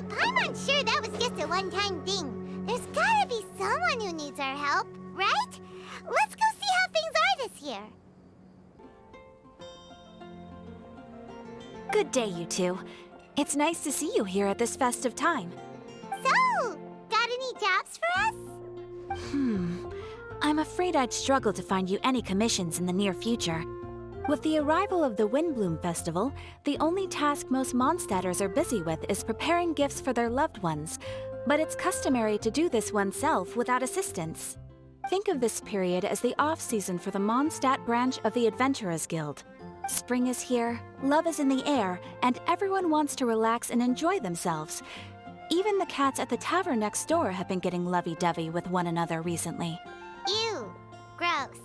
But Paimon's sure that was just a one-time thing. There's gotta be someone who needs our help, right? Let's go see how things are this year. Good day, you two. It's nice to see you here at this festive time. So, got any jobs for us? I'm afraid I'd struggle to find you any commissions in the near future. With the arrival of the Windblume Festival, the only task most Mondstadters are busy with is preparing gifts for their loved ones, but it's customary to do this oneself without assistance. Think of this period as the off-season for the Mondstadt branch of the Adventurers Guild. Spring is here, love is in the air, and everyone wants to relax and enjoy themselves. Even the cats at the tavern next door have been getting lovey-dovey with one another recently. Ew. Gross.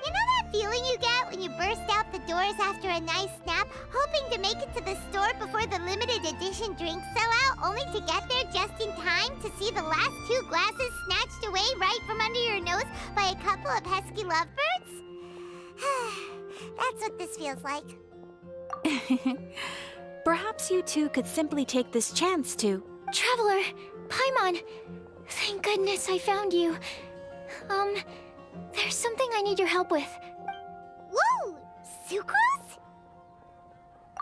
You know that feeling you get when you burst out the doors after a nice nap, hoping to make it to the store before the limited edition drinks sell out, only to get there just in time to see the last 2 glasses snatched away right from under your nose by a couple of pesky lovebirds? That's what this feels like. Perhaps you two could simply take this chance to... Traveler! Paimon! Thank goodness I found you. There's something I need your help with. Whoa! Sucrose?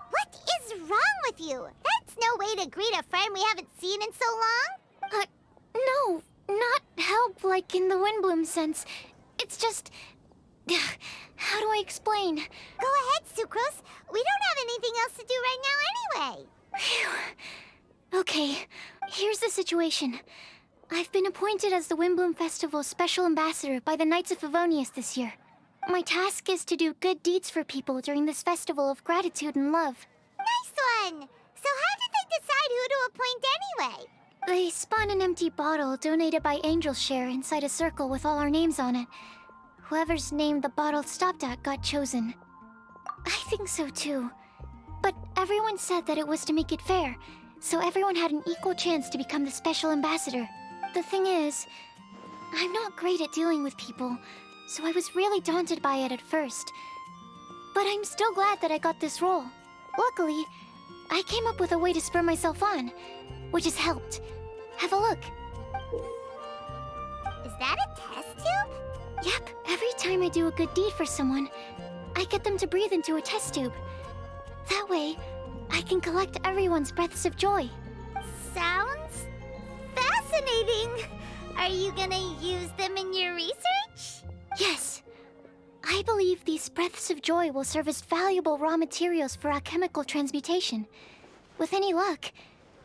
What is wrong with you? That's no way to greet a friend we haven't seen in so long. No, not help like in the Windblume sense. It's just... How do I explain? Go ahead, Sucrose. We don't have anything else to do right now anyway. Phew. Okay, here's the situation. I've been appointed as the Windblume Festival's special ambassador by the Knights of Favonius this year. My task is to do good deeds for people during this festival of gratitude and love. Nice one! So how did they decide who to appoint anyway? They spun an empty bottle donated by Angel's Share inside a circle with all our names on it. Whoever's name the bottle stopped at got chosen. I think so too. But everyone said that it was to make it fair, so everyone had an equal chance to become the special ambassador. The thing is, I'm not great at dealing with people, so I was really daunted by it at first. But I'm still glad that I got this role. Luckily, I came up with a way to spur myself on, which has helped. Have a look. Is that a test tube? Yep, every time I do a good deed for someone, I get them to breathe into a test tube. That way, I can collect everyone's breaths of joy. Sounds fascinating. Are you gonna use them in your research? Yes. I believe these breaths of joy will serve as valuable raw materials for alchemical transmutation. With any luck,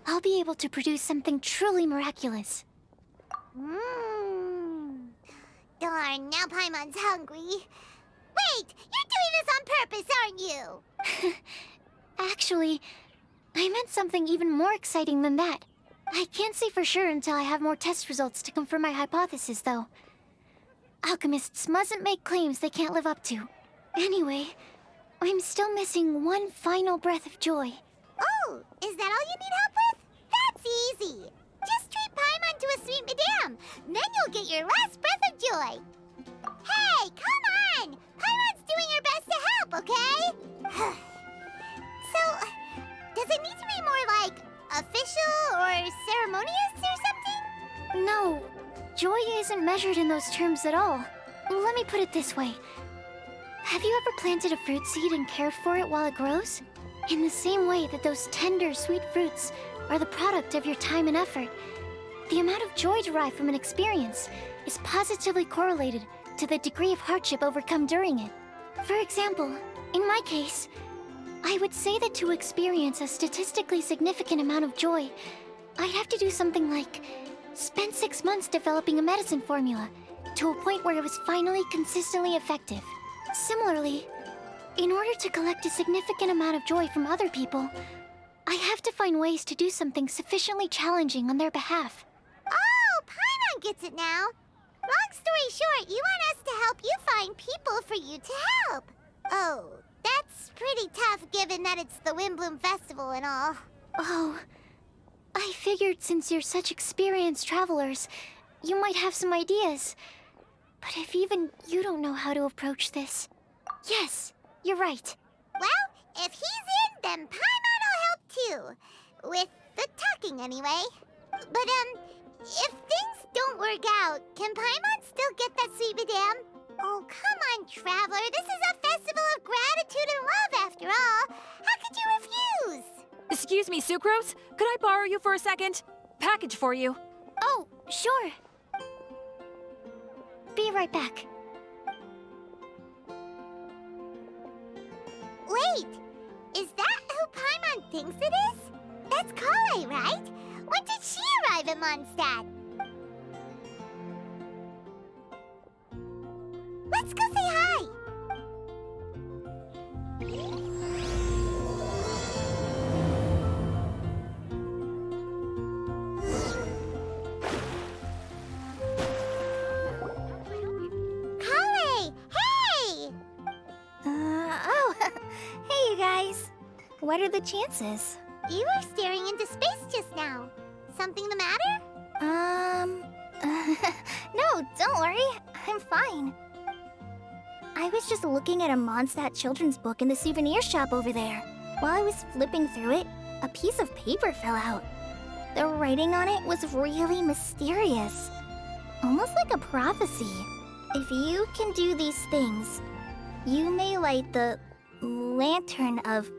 I'll be able to produce something truly miraculous. Darn, now Paimon's hungry. Wait, you're doing this on purpose, aren't you? Actually, I meant something even more exciting than that. I can't say for sure until I have more test results to confirm my hypothesis, though. Alchemists mustn't make claims they can't live up to. Anyway, I'm still missing one final breath of joy. Oh, is that all you need help with? That's easy. Just treat Paimon to a sweet madame. Then you'll get your last breath of joy. Hey, come on! Paimon's doing her best to help, okay? So, does it need to be more like official or ceremonious or something? No, joy isn't measured in those terms at all. Let me put it this way. Have you ever planted a fruit seed and cared for it while it grows? In the same way that those tender, sweet fruits are the product of your time and effort, the amount of joy derived from an experience is positively correlated to the degree of hardship overcome during it. For example, in my case, I would say that to experience a statistically significant amount of joy, I'd have to do something like spend 6 months developing a medicine formula to a point where it was finally consistently effective. Similarly, in order to collect a significant amount of joy from other people, I have to find ways to do something sufficiently challenging on their behalf. Oh, Paimon gets it now. Long story short, you want us to help you find people for you to help. Oh, that's pretty tough given that it's the Windblume Festival and all. Oh, I figured since you're such experienced travelers, you might have some ideas. But if even you don't know how to approach this... Yes, you're right. Well, if he's in, then Paimon will help too. With the talking trying anyway. But, if things don't work out, can Paimon still get that sweet madame? Oh, come on, Traveler. This is a festival of gratitude and love, after all. How could you refuse? Excuse me, Sucrose? Could I borrow you for a second? Package for you. Oh, sure. Be right back. Wait, is that who Paimon thinks it is? That's Kale, right? When did she arrive at Mondstadt? Let's go say hi! Kale! Hey! Oh, hey you guys. What are the chances? You were staring into space just now. Something the matter? No, don't worry. I'm fine. I was just looking at a Mondstadt children's book in the souvenir shop over there. While I was flipping through it, a piece of paper fell out. The writing on it was really mysterious. Almost like a prophecy. If you can do these things, you may light the lantern of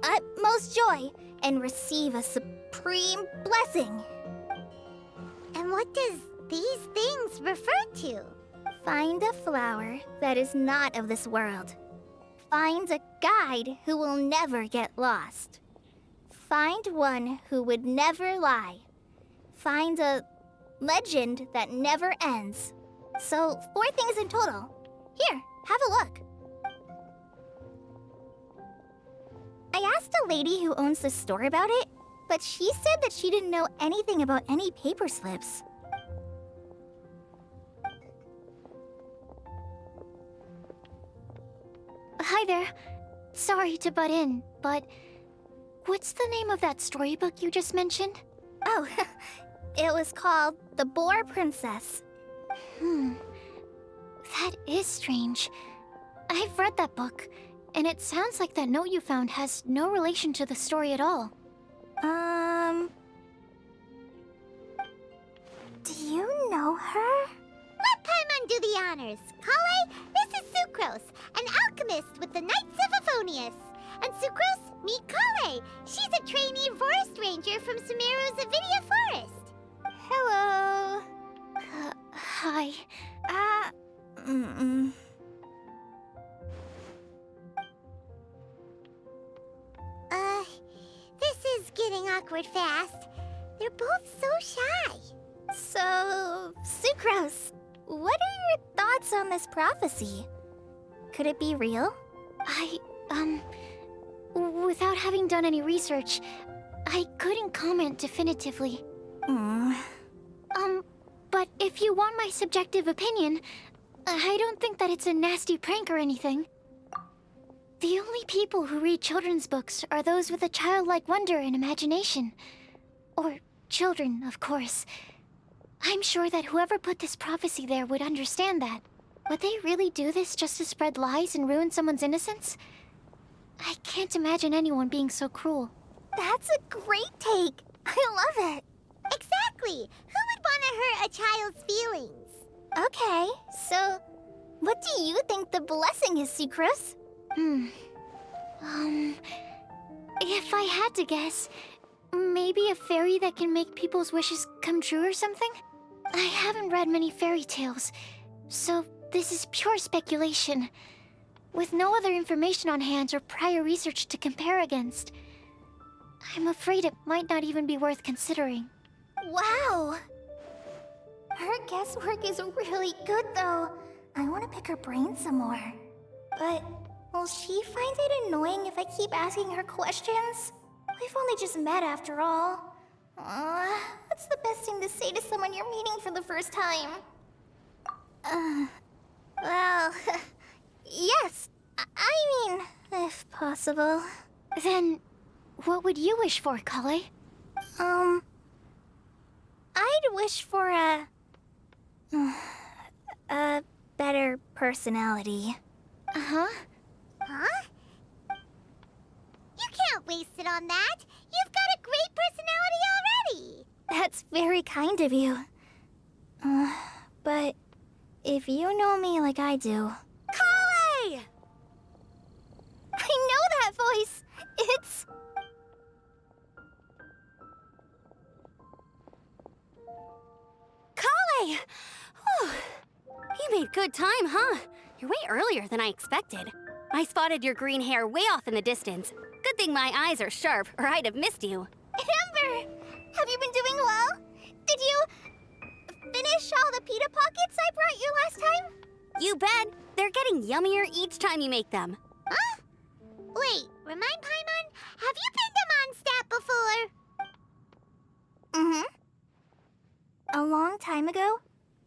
utmost joy and receive a supreme blessing. And what does these things refer to? Find a flower that is not of this world. Find a guide who will never get lost. Find one who would never lie. Find a legend that never ends. So, 4 things in total. Here, have a look. I asked a lady who owns the store about it, but she said that she didn't know anything about any paper slips. Hi there. Sorry to butt in, but what's the name of that storybook you just mentioned? Oh, it was called The Boar Princess. That is strange. I've read that book, and it sounds like that note you found has no relation to the story at all. Do you know her? Let Paimon do the honors. Kale, this is Sucrose, an alchemist with the Knights of Aphonius. And Sucrose, meet Kale. She's a trainee forest ranger from Sumeru's Avidia Forest. Hello. Hi. This is getting awkward fast. They're both so shy. So, Sucrose, what are your thoughts on this prophecy? Could it be real? Without having done any research, I couldn't comment definitively. But if you want my subjective opinion, I don't think that it's a nasty prank or anything. The only people who read children's books are those with a childlike wonder and imagination. Or children, of course. I'm sure that whoever put this prophecy there would understand that. Would they really do this just to spread lies and ruin someone's innocence? I can't imagine anyone being so cruel. That's a great take. I love it. Exactly. Who would want to hurt a child's feelings? Okay, so what do you think the blessing is, Sucrose? If I had to guess, maybe a fairy that can make people's wishes come true or something? I haven't read many fairy tales, so this is pure speculation. With no other information on hand or prior research to compare against, I'm afraid it might not even be worth considering. Wow! Her guesswork is really good, though. I want to pick her brain some more. But will she find it annoying if I keep asking her questions? We've only just met after all. What's the best thing to say to someone you're meeting for the first time? Well, yes. I mean, if possible. Then, what would you wish for, Kale? I'd wish for a better personality. Huh? You can't waste it on that. You've got a great personality very kind of you. But if you know me like I do... Kale! I know that voice! It's... Kale! Whew. You made good time, huh? You're way earlier than I expected. I spotted your green hair way off in the distance. Good thing my eyes are sharp, or I'd have missed you. Amber! Have you been doing well? Did you... finish all the pita pockets I brought you last time? You bet. They're getting yummier each time you make them. Huh? Wait, remind Paimon, have you been to Mondstadt before? A long time ago,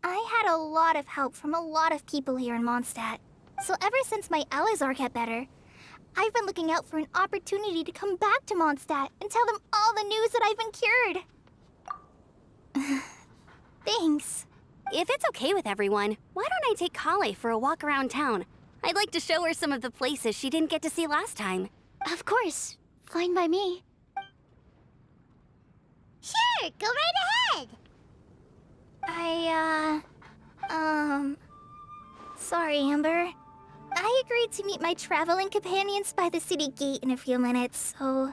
I had a lot of help from a lot of people here in Mondstadt. So ever since my Alizar got better, I've been looking out for an opportunity to come back to Mondstadt and tell them all the news that I've been cured. Thanks. If it's okay with everyone, why don't I take Kale for a walk around town? I'd like to show her some of the places she didn't get to see last time. Of course. Fine by me. Sure, go right ahead. Sorry, Amber. I agreed to meet my traveling companions by the city gate in a few minutes, so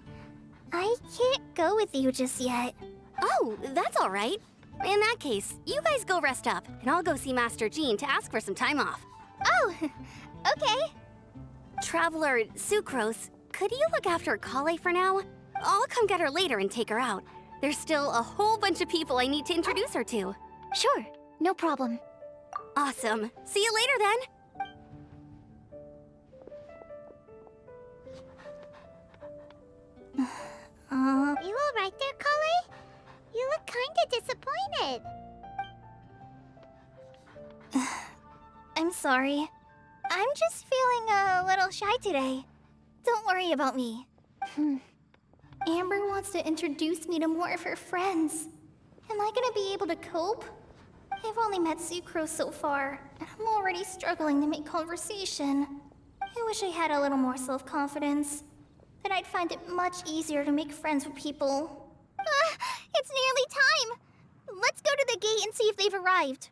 I can't go with you just yet. Oh, that's all right. In that case, you guys go rest up, and I'll go see Master Jean to ask for some time off. Oh, okay. Traveler Sucrose, could you look after Kale for now? I'll come get her later and take her out. There's still a whole bunch of people I need to introduce her to. Sure, no problem. Awesome. See you later then. You all right there, Kale? You look kinda disappointed. I'm sorry. I'm just feeling a little shy today. Don't worry about me. Amber wants to introduce me to more of her friends. Am I gonna be able to cope? I've only met Sucrose so far, and I'm already struggling to make conversation. I wish I had a little more self-confidence. Then I'd find it much easier to make friends with people. It's nearly time! Let's go to the gate and see if they've arrived.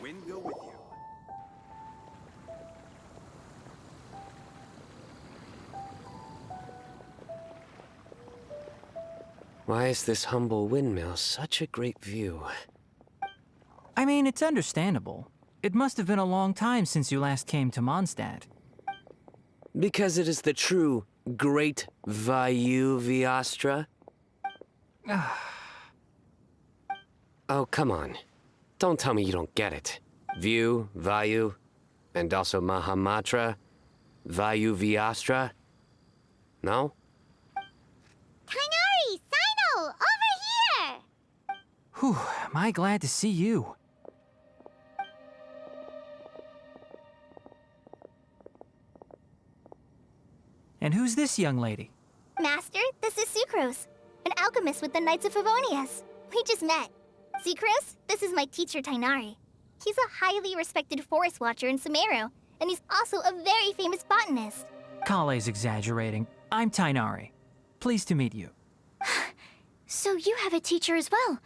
Wind go with you. Why is this humble windmill such a great view? I mean, it's understandable. It must have been a long time since you last came to Mondstadt. Because it is the true Great Vayu Viastra? Oh, come on. Don't tell me you don't get it. View, Vayu, and also Mahamatra, Vayu Viastra? No? Kainari! Sino! Over here! Whew, am I glad to see you. And who's this young lady? Master, this is Sucrose, an alchemist with the Knights of Favonius. We just met. Sucrose, this is my teacher Tainari. He's a highly respected forest watcher in Sumeru, and he's also a very famous botanist. Kale's exaggerating. I'm Tainari. Pleased to meet you. So you have a teacher as well.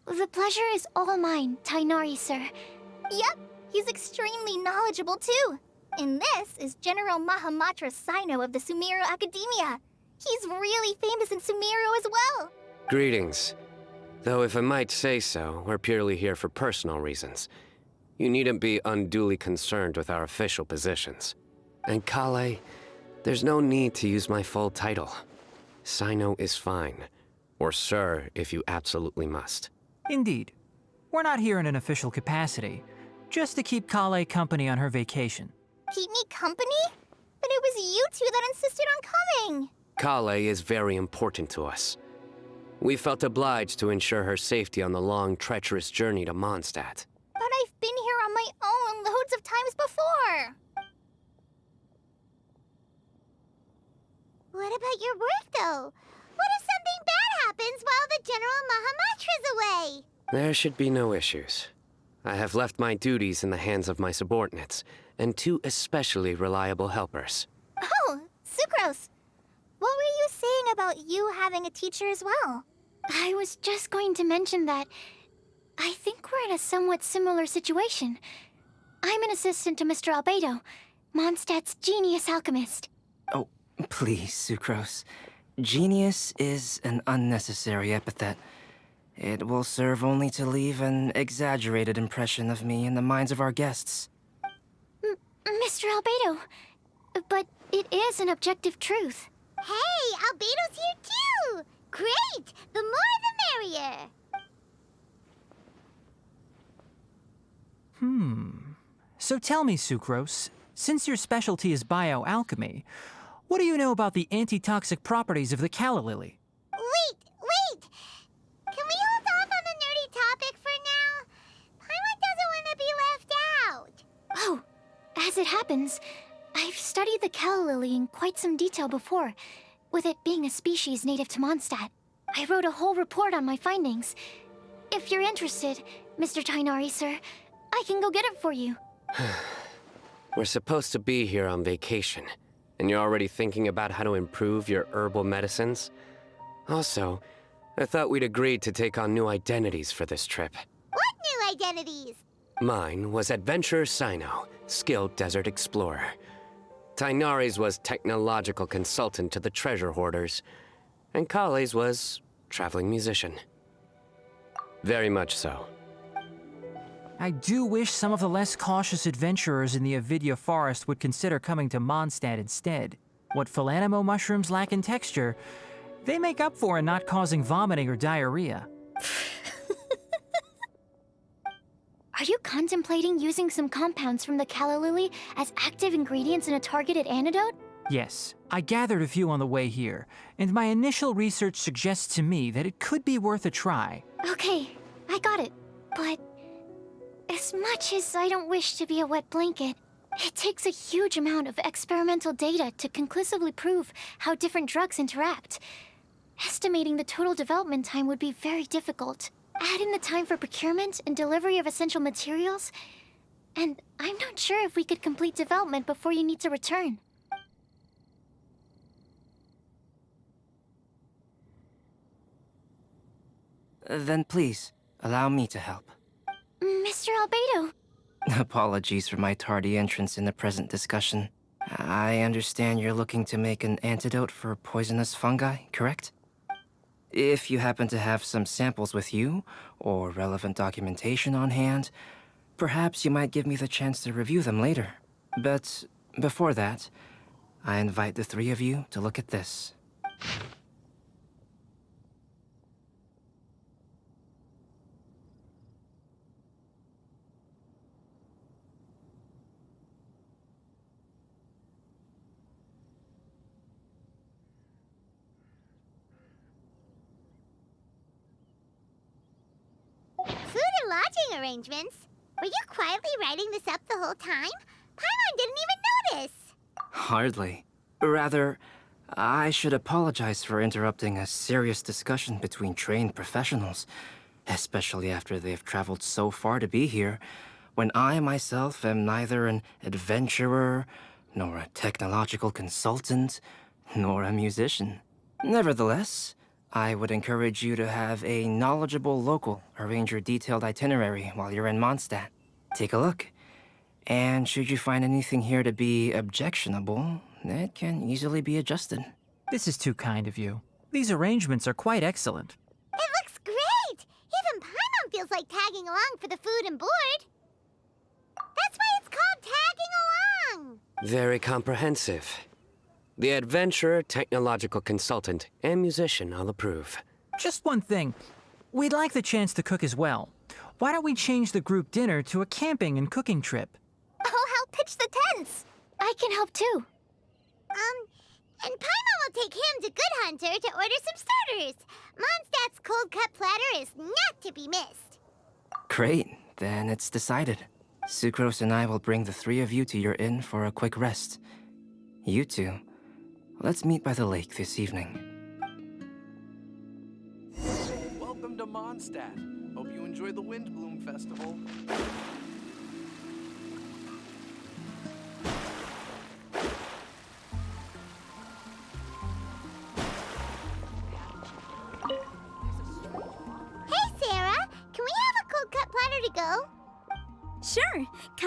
The pleasure is all mine, Tainari, sir. Yep, he's extremely knowledgeable too. And this is General Mahamatra Sino of the Sumeru Academia. He's really famous in Sumeru as well. Greetings. Though if I might say so, we're purely here for personal reasons. You needn't be unduly concerned with our official positions. And Kale, there's no need to use my full title. Sino is fine. Or sir, if you absolutely must. Indeed. We're not here in an official capacity, just to keep Kale company on her vacation. Keep me company? But it was you two that insisted on coming. Kale is very important to us. We felt obliged to ensure her safety on the long, treacherous journey to Mondstadt. But I've been here on my own loads of times before. What about your work, though? What if something bad happens while the General Mahamatra's away? There should be no issues. I have left my duties in the hands of my subordinates, and two especially reliable helpers. Oh, Sucrose. What were you saying about you having a teacher as well? I was just going to mention that I think we're in a somewhat similar situation. I'm an assistant to Mr. Albedo, Mondstadt's genius alchemist. Oh, please, Sucrose. Genius is an unnecessary epithet. It will serve only to leave an exaggerated impression of me in the minds of our guests. Mr. Albedo, but it is an objective truth. Hey, Albedo's here too! Great! The more the merrier! So tell me, Sucrose, since your specialty is bioalchemy, what do you know about the antitoxic properties of the calla lily? Wait! Can we hold off on the nerdy topic for now? Paimon doesn't want to be left out. Oh, as it happens, I've studied the calla lily in quite some detail before, with it being a species native to Mondstadt. I wrote a whole report on my findings. If you're interested, Mr. Tainari, sir, I can go get it for you. We're supposed to be here on vacation, and you're already thinking about how to improve your herbal medicines? Also, I thought we'd agreed to take on new identities for this trip. What new identities? Mine was Adventurer Sino, skilled desert explorer. Tainari's was technological consultant to the treasure hoarders, and Kale's was traveling musician. Very much so. I do wish some of the less cautious adventurers in the Avidya forest would consider coming to Mondstadt instead. What Philanimo mushrooms lack in texture, they make up for in not causing vomiting or diarrhea. Are you contemplating using some compounds from the calla lily as active ingredients in a targeted antidote? Yes, I gathered a few on the way here, and my initial research suggests to me that it could be worth a try. Okay, I got it. But as much as I don't wish to be a wet blanket, it takes a huge amount of experimental data to conclusively prove how different drugs interact. Estimating the total development time would be very difficult. Add in the time for procurement and delivery of essential materials, and I'm not sure if we could complete development before you need to return. Then please, allow me to help. Mr. Albedo, Apologies for my tardy entrance in the present discussion. I understand you're looking to make an antidote for poisonous fungi, correct? If you happen to have some samples with you, or relevant documentation on hand, perhaps you might give me the chance to review them later. But before that, I invite the three of you to look at this. Food and lodging arrangements? Were you quietly writing this up the whole time? Paimon didn't even notice. Hardly. Rather, I should apologize for interrupting a serious discussion between trained professionals, especially after they've traveled so far to be here, when I myself am neither an adventurer, nor a technological consultant, nor a musician. Nevertheless, I would encourage you to have a knowledgeable local arrange your detailed itinerary while you're in Mondstadt. Take a look. And should you find anything here to be objectionable, it can easily be adjusted. This is too kind of you. These arrangements are quite excellent. It looks great! Even Paimon feels like tagging along for the food and board. That's why it's called tagging along! Very comprehensive. The adventurer, technological consultant, and musician all approve. Just one thing. We'd like the chance to cook as well. Why don't we change the group dinner to a camping and cooking trip? I'll help pitch the tents. I can help too. And Paimon will take him to Good Hunter to order some starters. Mondstadt's cold-cut platter is not to be missed. Great, then it's decided. Sucrose and I will bring the three of you to your inn for a quick rest. You two, let's meet by the lake this evening. Welcome to Mondstadt. Hope you enjoy the Windblume Festival.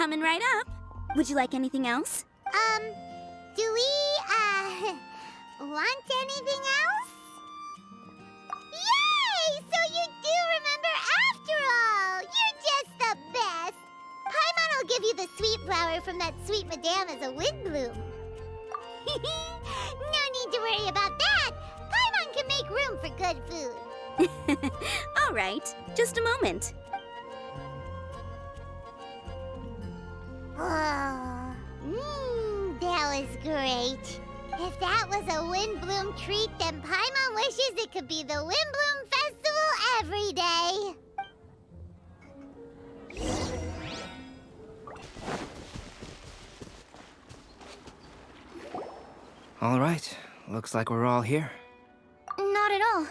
Coming right up. Would you like anything else? Do we, want anything else? Yay! So you do remember after all! You're just the best! Paimon will give you the sweet flower from that sweet madame as a Windblume. No need to worry about that! Paimon can make room for good food. All right, just a moment. Oh, that was great. If that was a Windblume treat, then Paimon wishes it could be the Windblume Festival every day. All right, looks like we're all here. Not at all.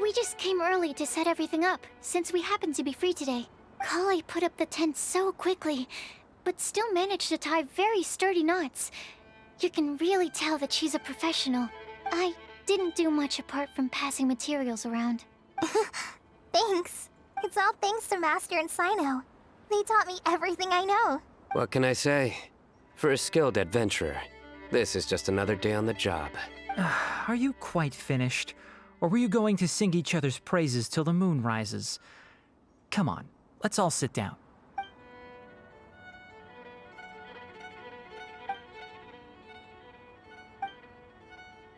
We just came early to set everything up, since we happen to be free today. Kale put up the tent so quickly, but still managed to tie very sturdy knots. You can really tell that she's a professional. I didn't do much apart from passing materials around. Thanks. It's all thanks to Master and Sino. They taught me everything I know. What can I say? For a skilled adventurer, this is just another day on the job. Are you quite finished? Or were you going to sing each other's praises till the moon rises? Come on, let's all sit down.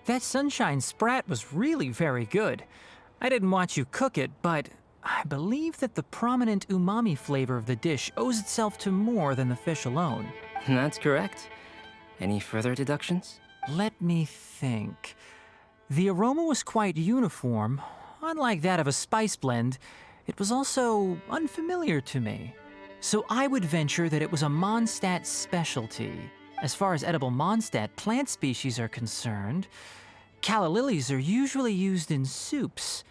That sunshine sprat was really very good. I didn't watch you cook it, but I believe that the prominent umami flavor of the dish owes itself to more than the fish alone. That's correct. Any further deductions? Let me think. The aroma was quite uniform. Unlike that of a spice blend, it was also unfamiliar to me. So I would venture that it was a Mondstadt specialty. As far as edible Mondstadt plant species are concerned, calla lilies are usually used in soups.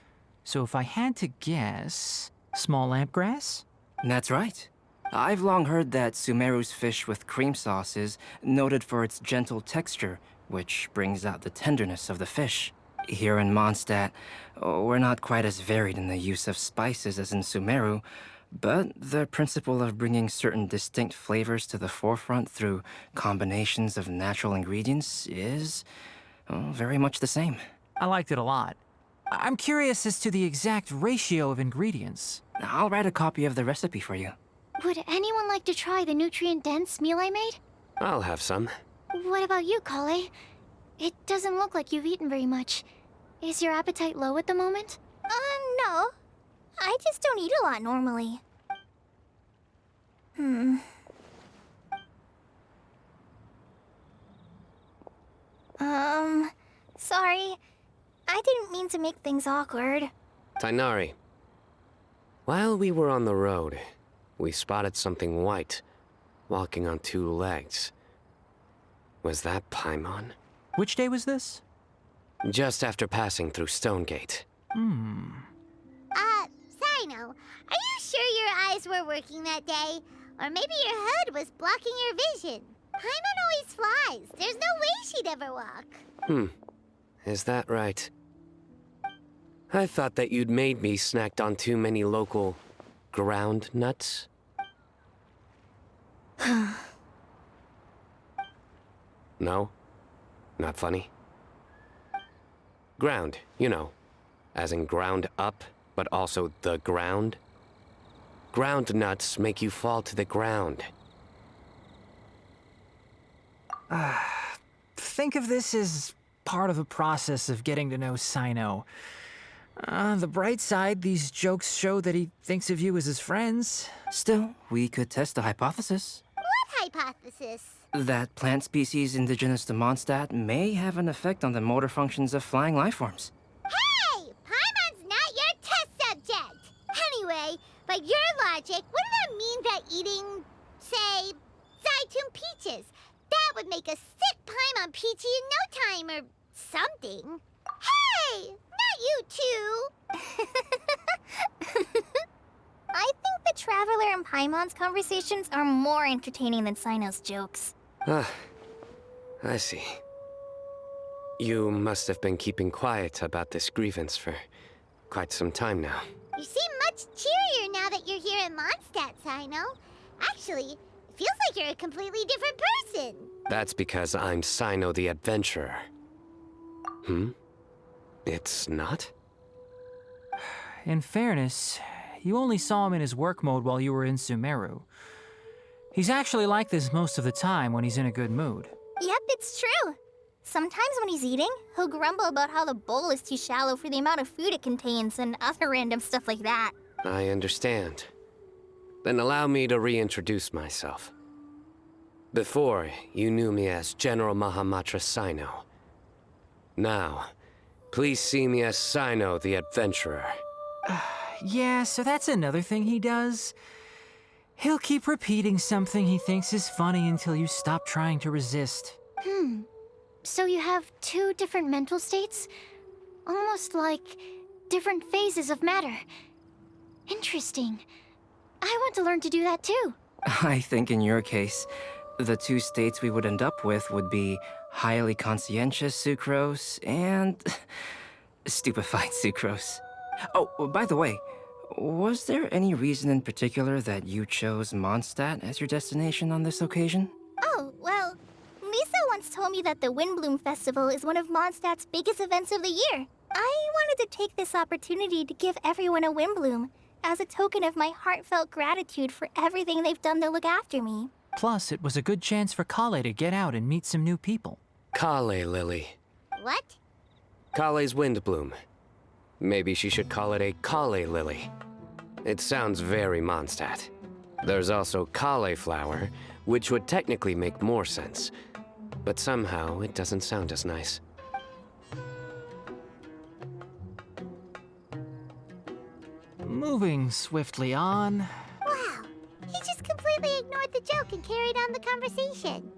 So if I had to guess, small lampgrass? That's right. I've long heard that Sumeru's fish with cream sauce is noted for its gentle texture, which brings out the tenderness of the fish. Here in Mondstadt, we're not quite as varied in the use of spices as in Sumeru, but the principle of bringing certain distinct flavors to the forefront through combinations of natural ingredients is very much the same. I liked it a lot. I'm curious as to the exact ratio of ingredients. I'll write a copy of the recipe for you. Would anyone like to try the nutrient-dense meal I made? I'll have some. What about you, Kale? It doesn't look like you've eaten very much. Is your appetite low at the moment? No. I just don't eat a lot normally. Sorry. I didn't mean to make things awkward. Tainari. While we were on the road, we spotted something white, walking on two legs. Was that Paimon? Which day was this? Just after passing through Stonegate. Sino, are you sure your eyes were working that day? Or maybe your hood was blocking your vision? Paimon always flies. There's no way she'd ever walk. Is that right? I thought that you'd made me snacked on too many local ground nuts. No? Not funny? Ground, you know. As in ground up, but also the ground. Ground nuts make you fall to the ground. Think of this as part of the process of getting to know Sino. On the bright side, these jokes show that he thinks of you as his friends. Still, we could test a hypothesis. What hypothesis? That plant species indigenous to Mondstadt may have an effect on the motor functions of flying lifeforms. Hey! Paimon's not your test subject! Anyway, by your logic, wouldn't that mean that eating, say, Zaitun peaches, that would make a sick Paimon peachy in no time or something? Hey! Not you two! I think the Traveler and Paimon's conversations are more entertaining than Sino's jokes. I see. You must have been keeping quiet about this grievance for quite some time now. You seem much cheerier now that you're here in Mondstadt, Sino. Actually, if feels like you're a completely different person. That's because I'm Sino the Adventurer. It's not? In fairness, you only saw him in his work mode while you were in Sumeru. He's actually like this most of the time when he's in a good mood. Yep, it's true. Sometimes when he's eating, he'll grumble about how the bowl is too shallow for the amount of food it contains and other random stuff like that. I understand. Then allow me to reintroduce myself. Before, you knew me as General Mahamatra Sino. Now, please see me as Sino the Adventurer. Yeah, so that's another thing he does. He'll keep repeating something he thinks is funny until you stop trying to resist. So you have two different mental states? Almost like different phases of matter. Interesting. I want to learn to do that too. I think in your case, the two states we would end up with would be highly conscientious sucrose and stupefied sucrose. Oh, by the way, was there any reason in particular that you chose Mondstadt as your destination on this occasion? Oh, well, Lisa once told me that the Windblume Festival is one of Mondstadt's biggest events of the year. I wanted to take this opportunity to give everyone a Windblume as a token of my heartfelt gratitude for everything they've done to look after me. Plus, it was a good chance for Kale to get out and meet some new people. Kale Lily. What? Kale's Windblume. Maybe she should call it a Kale Lily. It sounds very Mondstadt. There's also Kale Flower, which would technically make more sense. But somehow, it doesn't sound as nice. Moving swiftly on. Wow, he just completely ignored the joke and carried on the conversation.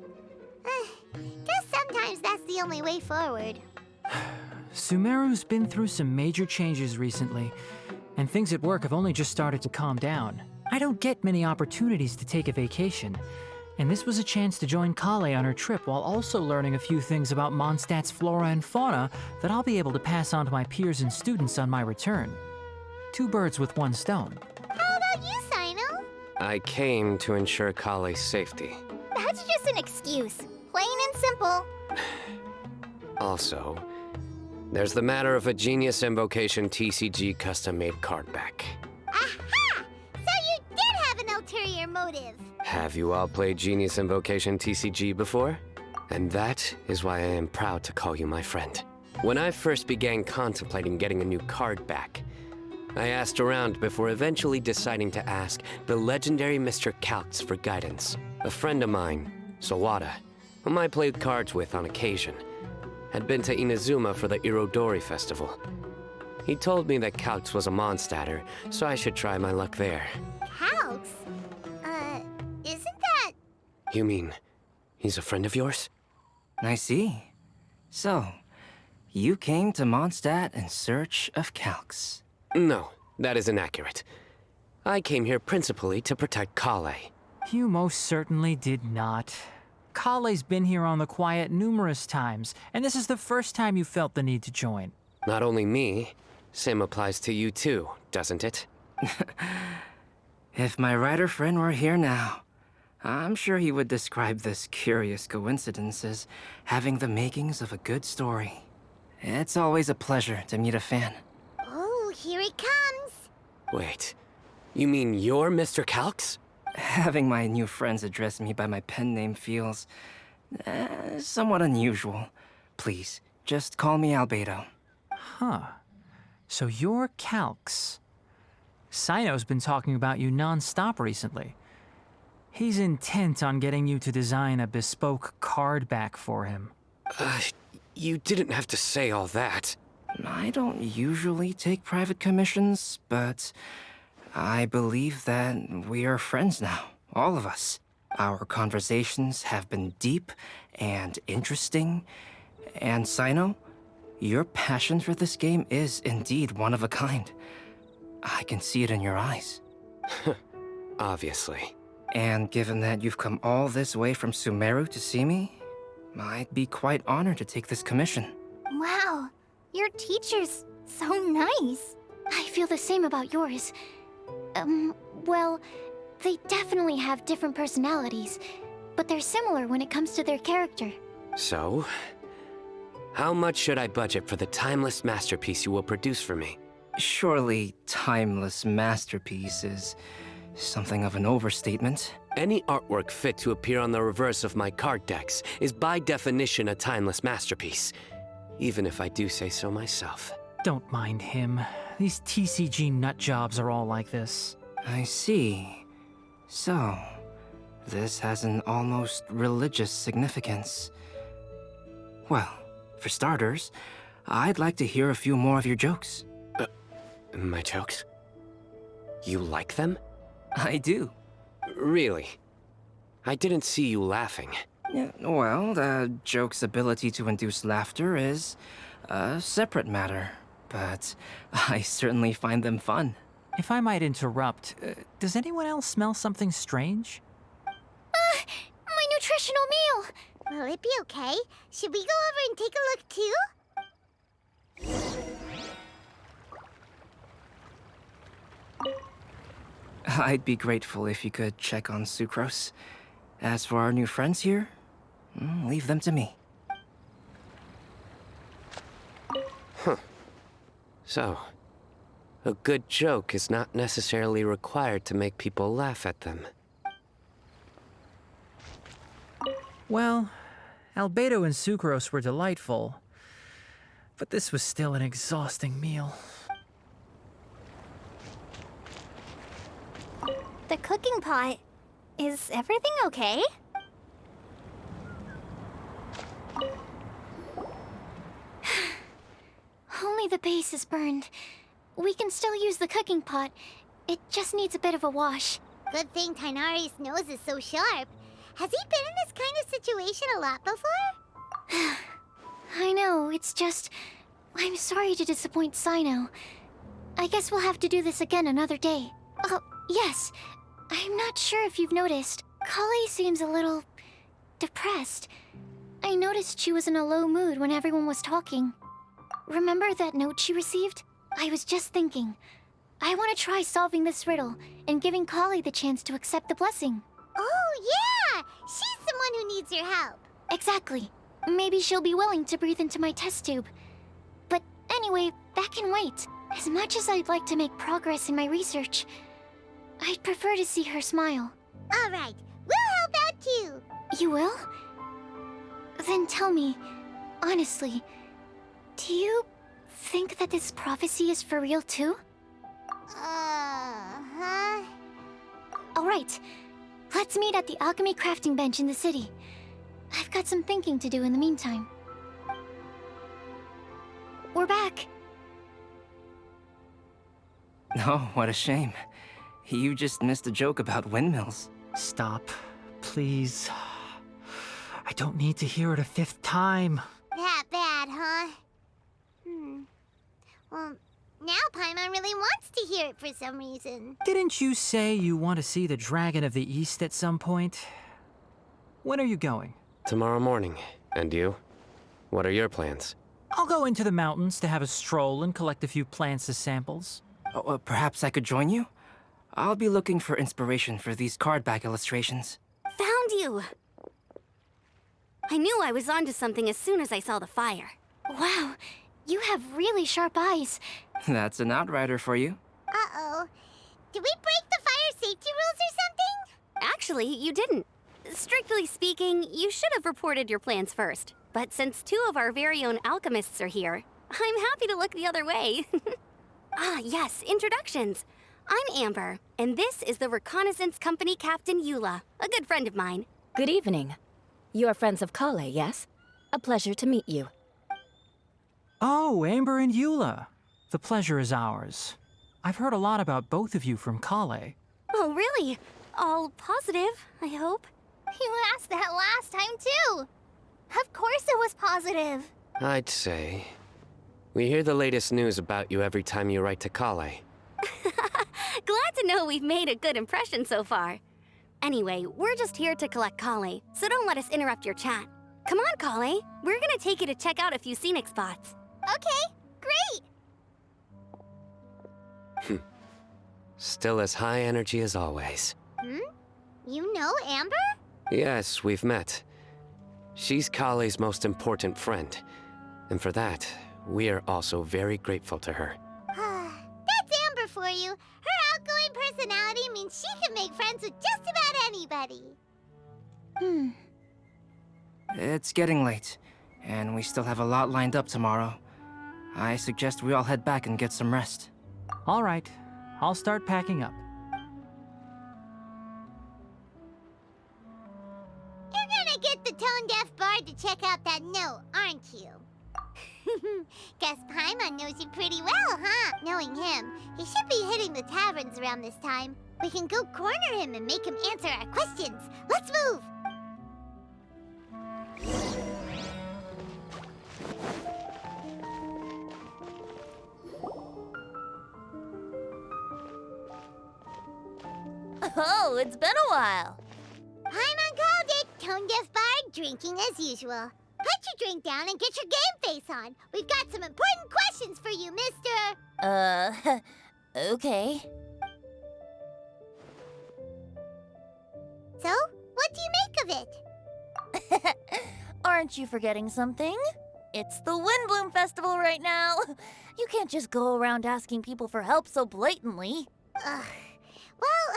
Guess sometimes that's the only way forward. Sumeru's been through some major changes recently, and things at work have only just started to calm down. I don't get many opportunities to take a vacation, and this was a chance to join Kale on her trip while also learning a few things about Mondstadt's flora and fauna that I'll be able to pass on to my peers and students on my return. Two birds with one stone. How about you, Sino? I came to ensure Kale's safety. That's just an excuse. Plain and simple. Also, there's the matter of a Genius Invocation TCG custom-made card back. Aha! So you did have an ulterior motive. Have you all played Genius Invocation TCG before? And that is why I am proud to call you my friend. When I first began contemplating getting a new card back, I asked around before eventually deciding to ask the legendary Mr. Calx for guidance. A friend of mine, Sawada, whom I played cards with on occasion, had been to Inazuma for the Irodori Festival. He told me that Calx was a Mondstadter, so I should try my luck there. Calx? Isn't that... You mean, he's a friend of yours? I see. So, you came to Mondstadt in search of Calx. No, that is inaccurate. I came here principally to protect Kale. You most certainly did not. Kale's been here on the quiet numerous times, and this is the first time you felt the need to join. Not only me, same applies to you too, doesn't it? If my writer friend were here now, I'm sure he would describe this curious coincidence as having the makings of a good story. It's always a pleasure to meet a fan. Oh, here it comes. Wait, you mean you're Mr. Calx? Having my new friends address me by my pen name feels somewhat unusual. Please, just call me Albedo. Huh. So you're Calx. Sino's been talking about you non-stop recently. He's intent on getting you to design a bespoke card back for him. You didn't have to say all that. I don't usually take private commissions, but I believe that we are friends now, all of us. Our conversations have been deep and interesting, and Sino, your passion for this game is indeed one of a kind. I can see it in your eyes. Obviously. And given that you've come all this way from Sumeru to see me, I'd be quite honored to take this commission. Wow, your teacher's so nice. I feel the same about yours. Well, They definitely have different personalities, but they're similar when it comes to their character. So, how much should I budget for the timeless masterpiece you will produce for me? Surely, timeless masterpiece is something of an overstatement. Any artwork fit to appear on the reverse of my card decks is by definition a timeless masterpiece, even if I do say so myself. Don't mind him. These TCG nutjobs are all like this. I see. So, this has an almost religious significance. Well, for starters, I'd like to hear a few more of your jokes. My jokes? You like them? I do. Really? I didn't see you laughing. Yeah, well, the joke's ability to induce laughter is a separate matter, but I certainly find them fun. If I might interrupt, does anyone else smell something strange? My nutritional meal! Will it be okay? Should we go over and take a look too? I'd be grateful if you could check on Sucrose. As for our new friends here, leave them to me. So, a good joke is not necessarily required to make people laugh at them. Well, Albedo and Sucrose were delightful, but this was still an exhausting meal. The cooking pot. Is everything okay? Only the base is burned. We can still use the cooking pot. It just needs a bit of a wash. Good thing Tainari's nose is so sharp. Has he been in this kind of situation a lot before? I know, it's just... I'm sorry to disappoint Sino. I guess we'll have to do this again another day. Oh, yes. I'm not sure if you've noticed. Kale seems a little... depressed. I noticed she was in a low mood when everyone was talking. Remember that note she received? I was just thinking. I want to try solving this riddle and giving Kale the chance to accept the blessing. Oh, yeah! She's the one who needs your help. Exactly. Maybe she'll be willing to breathe into my test tube. But anyway, that can wait. As much as I'd like to make progress in my research, I'd prefer to see her smile. All right, we'll help out too. You will? Then tell me, honestly, do you think that this prophecy is for real too? Huh? All right, let's meet at the alchemy crafting bench in the city. I've got some thinking to do in the meantime. We're back. Oh, what a shame. You just missed a joke about windmills. Stop, please. I don't need to hear it a fifth time. That bad, huh? Well, now Paimon really wants to hear it for some reason. Didn't you say you want to see the Dragon of the East at some point? When are you going? Tomorrow morning. And you? What are your plans? I'll go into the mountains to have a stroll and collect a few plants as samples. Oh, perhaps I could join you? I'll be looking for inspiration for these card back illustrations. Found you! I knew I was onto something as soon as I saw the fire. Wow, you have really sharp eyes. That's an outrider for you. Uh-oh. Did we break the fire safety rules or something? Actually, you didn't. Strictly speaking, you should have reported your plans first. But since two of our very own alchemists are here, I'm happy to look the other way. Ah, yes, introductions. I'm Amber, and this is the Reconnaissance Company Captain Eula, a good friend of mine. Good evening. You are friends of Kale, yes? A pleasure to meet you. Oh, Amber and Eula. The pleasure is ours. I've heard a lot about both of you from Kale. Oh, really? All positive, I hope. You asked that last time too. Of course it was positive. I'd say. We hear the latest news about you every time you write to Kale. Glad to know we've made a good impression so far. Anyway, we're just here to collect Kale, so don't let us interrupt your chat. Come on, Kale. We're gonna take you to check out a few scenic spots. Okay, great. Still as high energy as always. You know Amber? Yes, we've met. She's Kale's most important friend. And for that, we are also very grateful to her. That's Amber for you. Her outgoing personality means she can make friends with just about anybody. It's getting late, and we still have a lot lined up tomorrow. I suggest we all head back and get some rest. All right, I'll start packing up. You're gonna get the tone-deaf bard to check out that note, aren't you? Guess Paimon knows you pretty well, huh? Knowing him, he should be hitting the taverns around this time. We can go corner him and make him answer our questions. Let's move! Oh, it's been a while. Paimon called it. Tone-deaf bard drinking as usual. Put your drink down and get your game face on. We've got some important questions for you, mister. Okay. So, what do you make of it? Aren't you forgetting something? It's the Windblume Festival right now. You can't just go around asking people for help so blatantly. Well,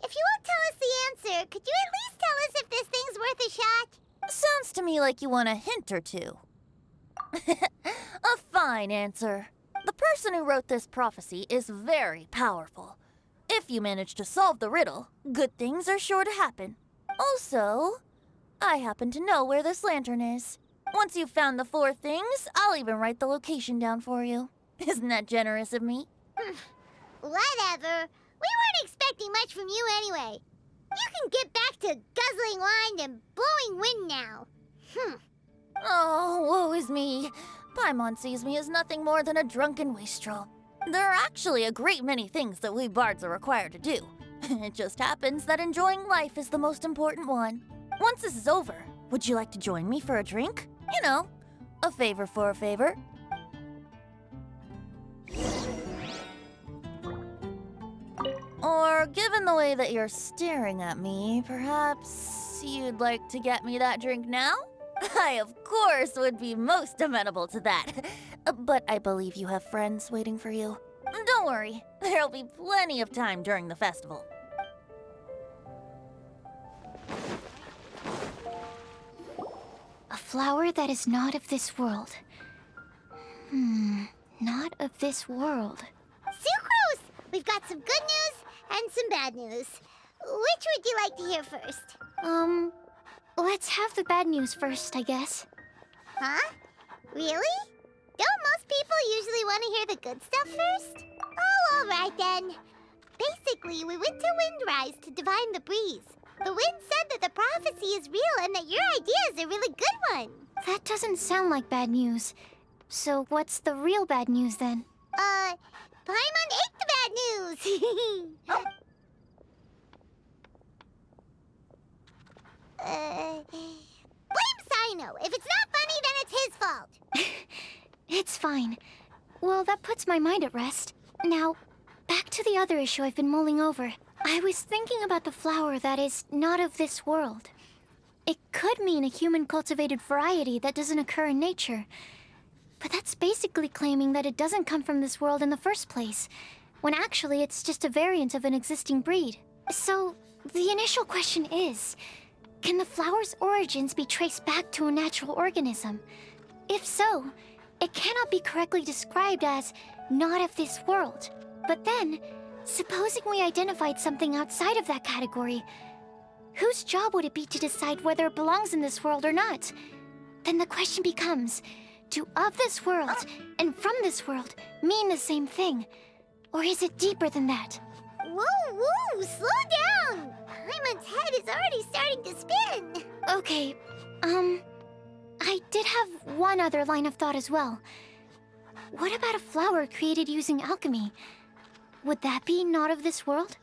if you won't tell us the answer, could you at least tell us if this thing's worth a shot? Sounds to me like you want a hint or two. A fine answer. The person who wrote this prophecy is very powerful. If you manage to solve the riddle, good things are sure to happen. Also, I happen to know where this lantern is. Once you've found the 4 things, I'll even write the location down for you. Isn't that generous of me? Whatever. We weren't expecting much from you anyway. You can get back to guzzling wine and blowing wind now. Oh, woe is me. Paimon sees me as nothing more than a drunken wastrel. There are actually a great many things that we bards are required to do. It just happens that enjoying life is the most important one. Once this is over, would you like to join me for a drink? You know, a favor for a favor. Or, given the way that you're staring at me, perhaps you'd like to get me that drink now? I, of course, would be most amenable to that. But I believe you have friends waiting for you. Don't worry, there'll be plenty of time during the festival. A flower that is not of this world. Not of this world. Sucrose! We've got some good news and some bad news. Which would you like to hear first? Let's have the bad news first, I guess. Huh? Really? Don't most people usually want to hear the good stuff first? Oh, all right then. Basically, we went to Windrise to divine the breeze. The wind said that the prophecy is real and that your idea is a really good one. That doesn't sound like bad news. So what's the real bad news then? Paimon ate the bad news! Blame Sino. If it's not funny, then it's his fault. It's fine. Well, that puts my mind at rest. Now, back to the other issue I've been mulling over. I was thinking about the flower that is not of this world. It could mean a human-cultivated variety that doesn't occur in nature. But that's basically claiming that it doesn't come from this world in the first place, when actually it's just a variant of an existing breed. So, the initial question is, can the flower's origins be traced back to a natural organism? If so, it cannot be correctly described as not of this world. But then, supposing we identified something outside of that category, whose job would it be to decide whether it belongs in this world or not? Then the question becomes, do of this world and from this world mean the same thing? Or is it deeper than that? Whoa, slow down! Paimon's head is already starting to spin. Okay, I did have one other line of thought as well. What about a flower created using alchemy? Would that be not of this world?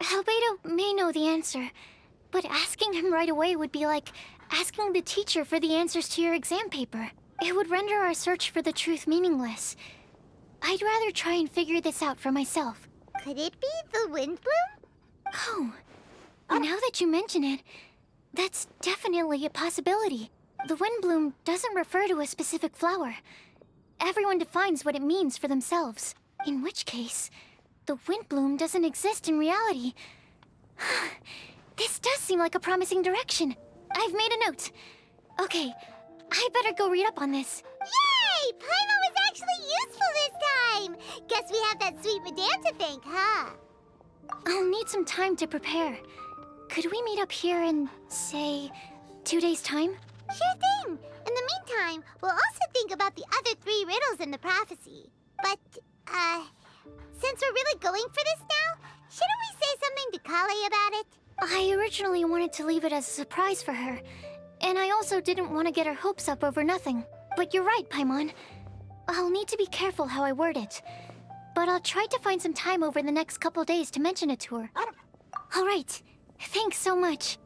Albedo may know the answer, but asking him right away would be like asking the teacher for the answers to your exam paper. It would render our search for the truth meaningless. I'd rather try and figure this out for myself. Could it be the Windblume? Oh, Now that you mention it, that's definitely a possibility. The Windblume doesn't refer to a specific flower. Everyone defines what it means for themselves. In which case, the Windblume doesn't exist in reality. This does seem like a promising direction. I've made a note. Okay, I better go read up on this. Yay! Paimon was actually useful this time! Guess we have that sweet madame to thank, huh? I'll need some time to prepare. Could we meet up here in, say, 2 days' time? Sure thing! In the meantime, we'll also think about the other 3 riddles in the prophecy. But, since we're really going for this now, shouldn't we say something to Kale about it? I originally wanted to leave it as a surprise for her, and I also didn't want to get her hopes up over nothing. But you're right, Paimon. I'll need to be careful how I word it. But I'll try to find some time over the next couple days to mention it to her. All right. Thanks so much.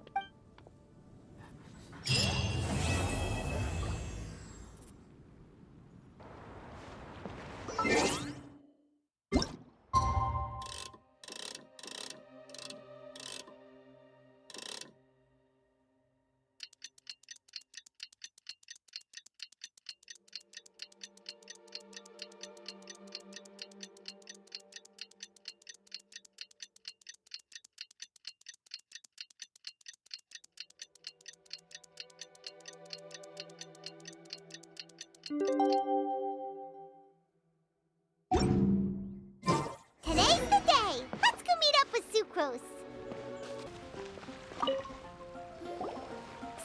Today's the day! Let's go meet up with Sucrose!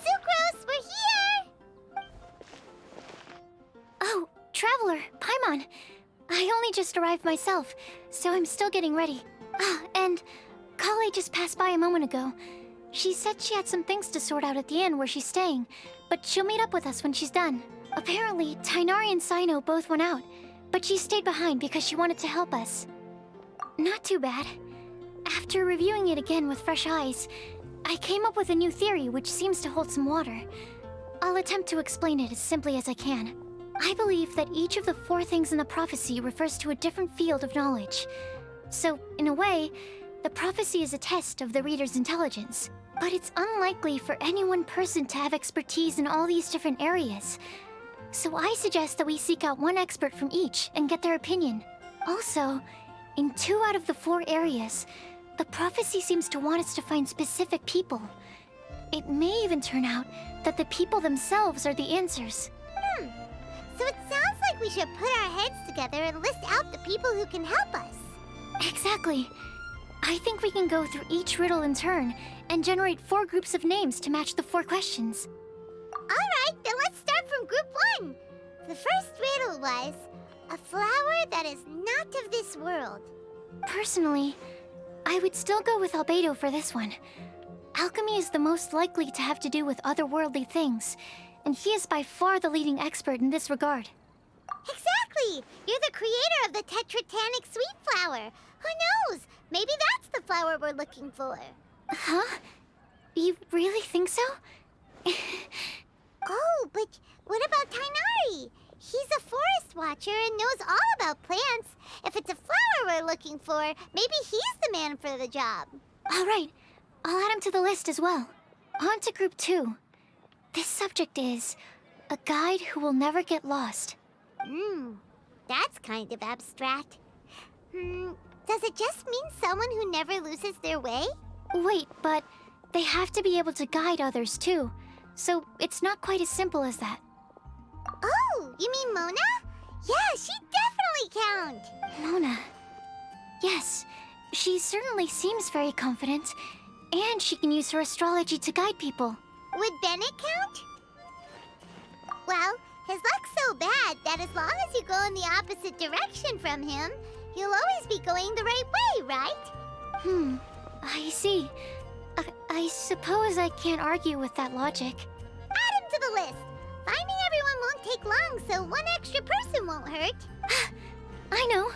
Sucrose, we're here! Oh, Traveler, Paimon. I only just arrived myself, so I'm still getting ready. Ah, and Kale just passed by a moment ago. She said she had some things to sort out at the inn where she's staying, but she'll meet up with us when she's done. Apparently, Tainari and Sino both went out, but she stayed behind because she wanted to help us. Not too bad. After reviewing it again with fresh eyes, I came up with a new theory which seems to hold some water. I'll attempt to explain it as simply as I can. I believe that each of the 4 things in the prophecy refers to a different field of knowledge. So, in a way, the prophecy is a test of the reader's intelligence. But it's unlikely for any one person to have expertise in all these different areas. So I suggest that we seek out one expert from each and get their opinion. Also, in 2 out of the 4 areas, the prophecy seems to want us to find specific people. It may even turn out that the people themselves are the answers. So it sounds like we should put our heads together and list out the people who can help us. Exactly. I think we can go through each riddle in turn and generate 4 groups of names to match the 4 questions. Alright, then let's start from group 1. The first riddle was, a flower that is not of this world. Personally, I would still go with Albedo for this one. Alchemy is the most likely to have to do with otherworldly things, and he is by far the leading expert in this regard. Exactly! You're the creator of the Tetratanic sweet flower. Who knows? Maybe that's the flower we're looking for. Huh? You really think so? Oh, but what about Tainari? He's a forest watcher and knows all about plants. If it's a flower we're looking for, maybe he's the man for the job. All right. I'll add him to the list as well. On to group 2. This subject is a guide who will never get lost. That's kind of abstract. Does it just mean someone who never loses their way? Wait, but they have to be able to guide others too. So it's not quite as simple as that. Oh, you mean Mona? Yeah, she definitely counts. Mona. Yes, she certainly seems very confident. And she can use her astrology to guide people. Would Bennett count? Well, his luck's so bad that as long as you go in the opposite direction from him, you'll always be going the right way, right? I see. I suppose I can't argue with that logic. Add him to the list. Finding everyone won't take long, so one extra person won't hurt. I know.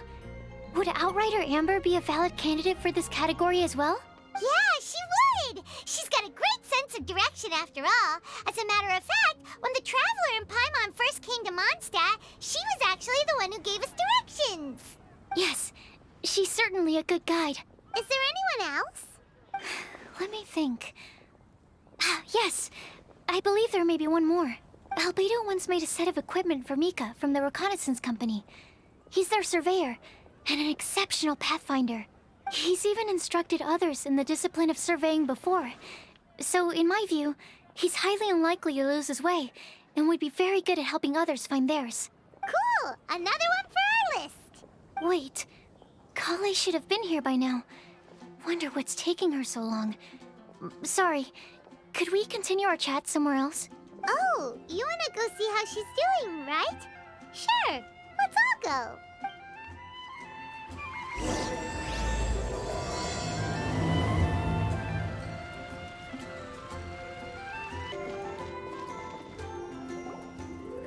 Would Outrider Amber be a valid candidate for this category as well? Yeah, she would! She's got a great sense of direction after all. As a matter of fact, when the Traveler and Paimon first came to Mondstadt, she was actually the one who gave us directions. Yes, she's certainly a good guide. Is there anyone else? Let me think. Yes, I believe there may be one more. Albedo once made a set of equipment for Mika from the reconnaissance company. He's their surveyor, and an exceptional pathfinder. He's even instructed others in the discipline of surveying before. So, in my view, he's highly unlikely to lose his way, and would be very good at helping others find theirs. Cool! Another one for our list! Wait, Kale should have been here by now. Wonder what's taking her so long. Sorry, could we continue our chat somewhere else? Oh, you wanna go see how she's doing, right? Sure, let's all go.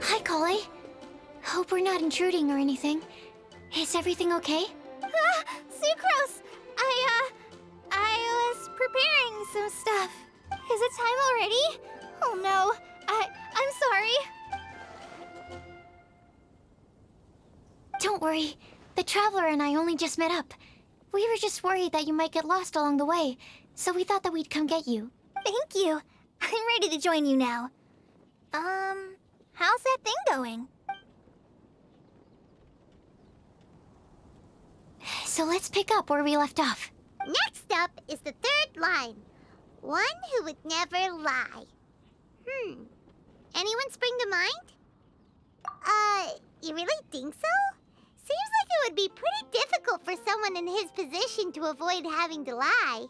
Hi, Kale. Hope we're not intruding or anything. Is everything okay? Sucrose! I was preparing some stuff. Is it time already? Oh no, I'm sorry. Don't worry. The Traveler and I only just met up. We were just worried that you might get lost along the way, so we thought that we'd come get you. Thank you. I'm ready to join you now. How's that thing going? So let's pick up where we left off. Next up is the third line. One who would never lie. Anyone spring to mind? You really think so? Seems like it would be pretty difficult for someone in his position to avoid having to lie.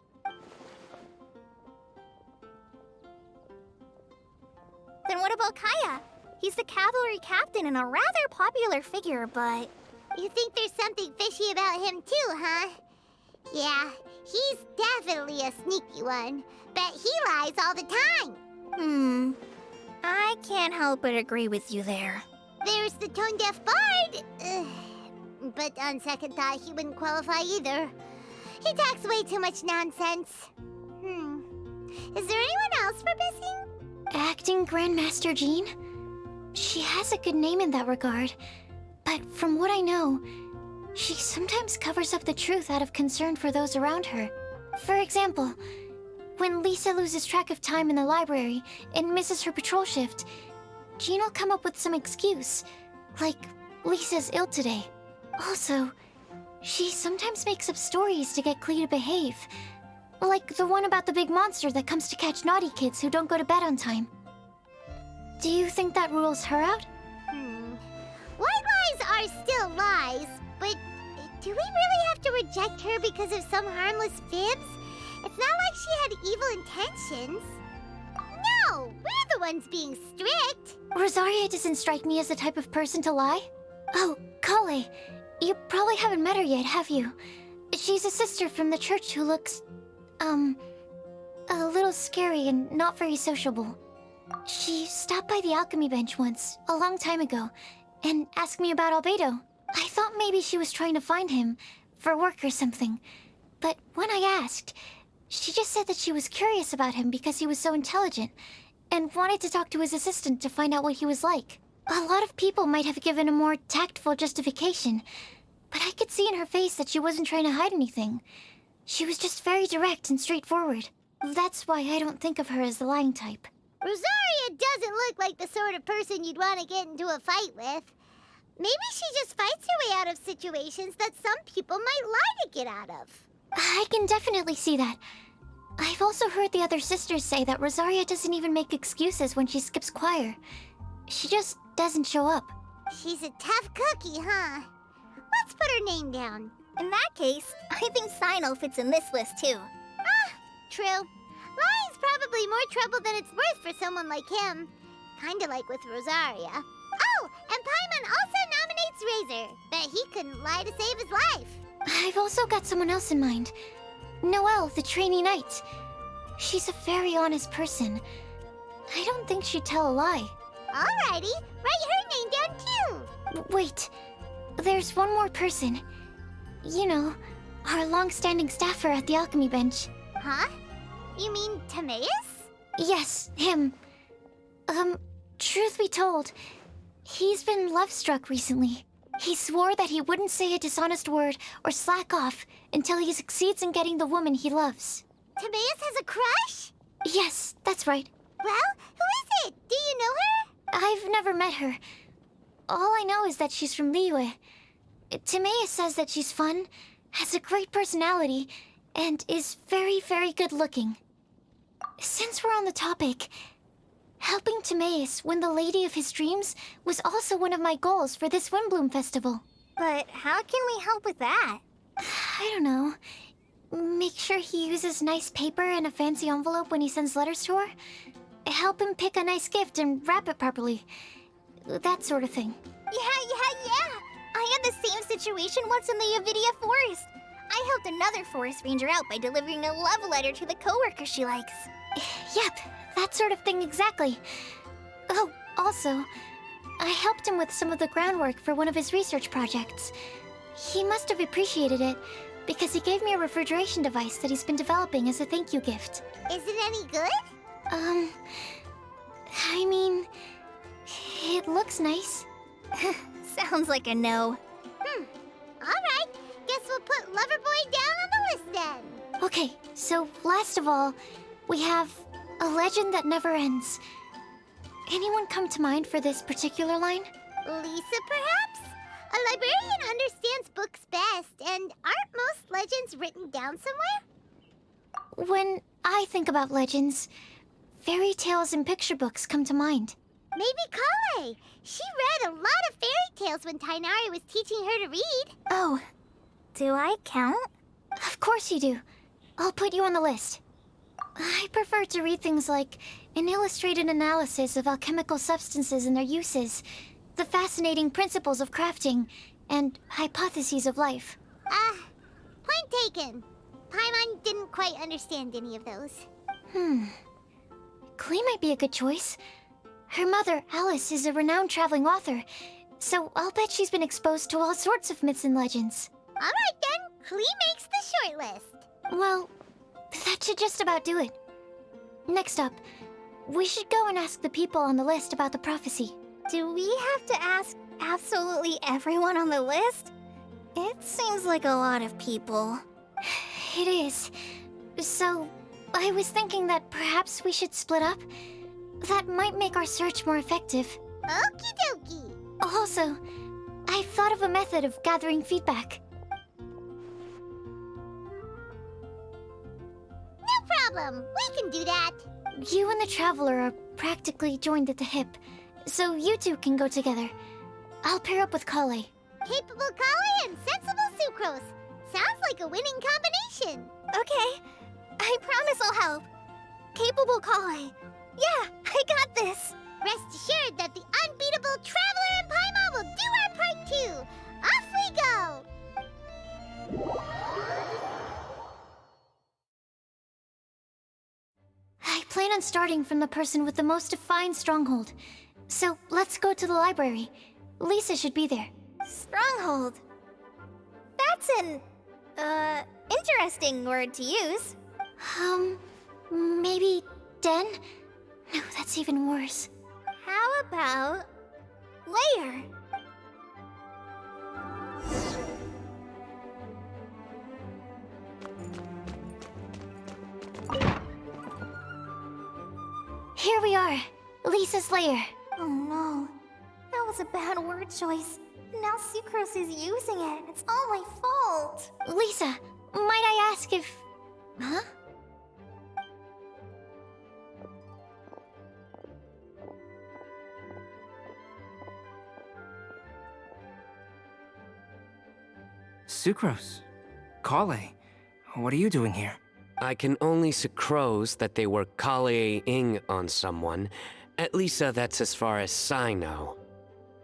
Then what about Kaya? He's the cavalry captain and a rather popular figure, but... You think there's something fishy about him too, huh? Yeah, he's definitely a sneaky one. Bet he lies all the time. I can't help but agree with you there. There's the tone-deaf bard. But on second thought, he wouldn't qualify either. He talks way too much nonsense. Is there anyone else we're missing? Acting Grandmaster Jean? She has a good name in that regard. But from what I know, she sometimes covers up the truth out of concern for those around her. For example, when Lisa loses track of time in the library and misses her patrol shift, Jean will come up with some excuse, like Lisa's ill today. Also, she sometimes makes up stories to get Klee to behave, like the one about the big monster that comes to catch naughty kids who don't go to bed on time. Do you think that rules her out? White lies are still lies, but do we really have to reject her because of some harmless fibs? It's not like she had evil intentions. No, we're the ones being strict. Rosaria doesn't strike me as the type of person to lie. Oh, Kale, you probably haven't met her yet, have you? She's a sister from the church who looks, a little scary and not very sociable. She stopped by the alchemy bench once, a long time ago, and asked me about Albedo. I thought maybe she was trying to find him, for work or something. But when I asked, she just said that she was curious about him because he was so intelligent, and wanted to talk to his assistant to find out what he was like. A lot of people might have given a more tactful justification, but I could see in her face that she wasn't trying to hide anything. She was just very direct and straightforward. That's why I don't think of her as the lying type. Rosaria doesn't look like the sort of person you'd want to get into a fight with. Maybe she just fights her way out of situations that some people might lie to get out of. I can definitely see that. I've also heard the other sisters say that Rosaria doesn't even make excuses when she skips choir. She just doesn't show up. She's a tough cookie, huh? Let's put her name down. In that case, I think Sino fits in this list too. True. Lying's probably more trouble than it's worth for someone like him. Kinda like with Rosaria. Oh, and Paimon also nominates Razor. Bet he couldn't lie to save his life. I've also got someone else in mind. Noelle, the trainee knight. She's a very honest person. I don't think she'd tell a lie. Alrighty, write her name down too. Wait, there's one more person. You know, our long-standing staffer at the alchemy bench. Huh? You mean Timaeus? Yes, him. Truth be told, he's been love-struck recently. He swore that he wouldn't say a dishonest word or slack off until he succeeds in getting the woman he loves. Timaeus has a crush? Yes, that's right. Well, who is it? Do you know her? I've never met her. All I know is that she's from Liyue. Timaeus says that she's fun, has a great personality, and is very, very good looking. Since we're on the topic, helping Timaeus win the lady of his dreams was also one of my goals for this Windblume festival. But how can we help with that? I don't know. Make sure he uses nice paper and a fancy envelope when he sends letters to her. Help him pick a nice gift and wrap it properly. That sort of thing. Yeah. I had the same situation once in the Avidia Forest. I helped another forest ranger out by delivering a love letter to the coworker she likes. Yep, that sort of thing exactly. Oh, also, I helped him with some of the groundwork for one of his research projects. He must have appreciated it, because he gave me a refrigeration device that he's been developing as a thank you gift. Is it any good? I mean, it looks nice. Sounds like a no. Alright, guess we'll put Loverboy down on the list then. Okay, so last of all, we have a legend that never ends. Anyone come to mind for this particular line? Lisa, perhaps? A librarian understands books best, and aren't most legends written down somewhere? When I think about legends, fairy tales and picture books come to mind. Maybe Kale. She read a lot of fairy tales when Tainari was teaching her to read. Oh, do I count? Of course you do. I'll put you on the list. I prefer to read things like an illustrated analysis of alchemical substances and their uses, the fascinating principles of crafting, and hypotheses of life. Point taken. Paimon didn't quite understand any of those. Klee might be a good choice. Her mother, Alice, is a renowned traveling author, so I'll bet she's been exposed to all sorts of myths and legends. Alright then, Klee makes the short list. Well, that should just about do it. Next up, we should go and ask the people on the list about the prophecy. Do we have to ask absolutely everyone on the list? It seems like a lot of people. It is. So, I was thinking that perhaps we should split up. That might make our search more effective. Okie dokie. Also, I've thought of a method of gathering feedback. No problem. We can do that. You and the Traveler are practically joined at the hip, so you two can go together. I'll pair up with Kale. Capable Kale and sensible Sucrose. Sounds like a winning combination. Okay, I promise I'll help. Capable Kale. Yeah, I got this. Rest assured that the unbeatable Traveler and Paimon will do our part too. Off we go. I plan on starting from the person with the most defined stronghold. So let's go to the library. Lisa should be there. Stronghold. That's an, interesting word to use. Maybe den? No, that's even worse. How about layer? Here we are, Lisa's lair. Oh no, that was a bad word choice. Now Sucrose is using it. It's all my fault. Lisa, might I ask if... Huh? Sucrose. Kale. What are you doing here? I can only sucrose that they were Kale-ing on someone. At least that's as far as I know.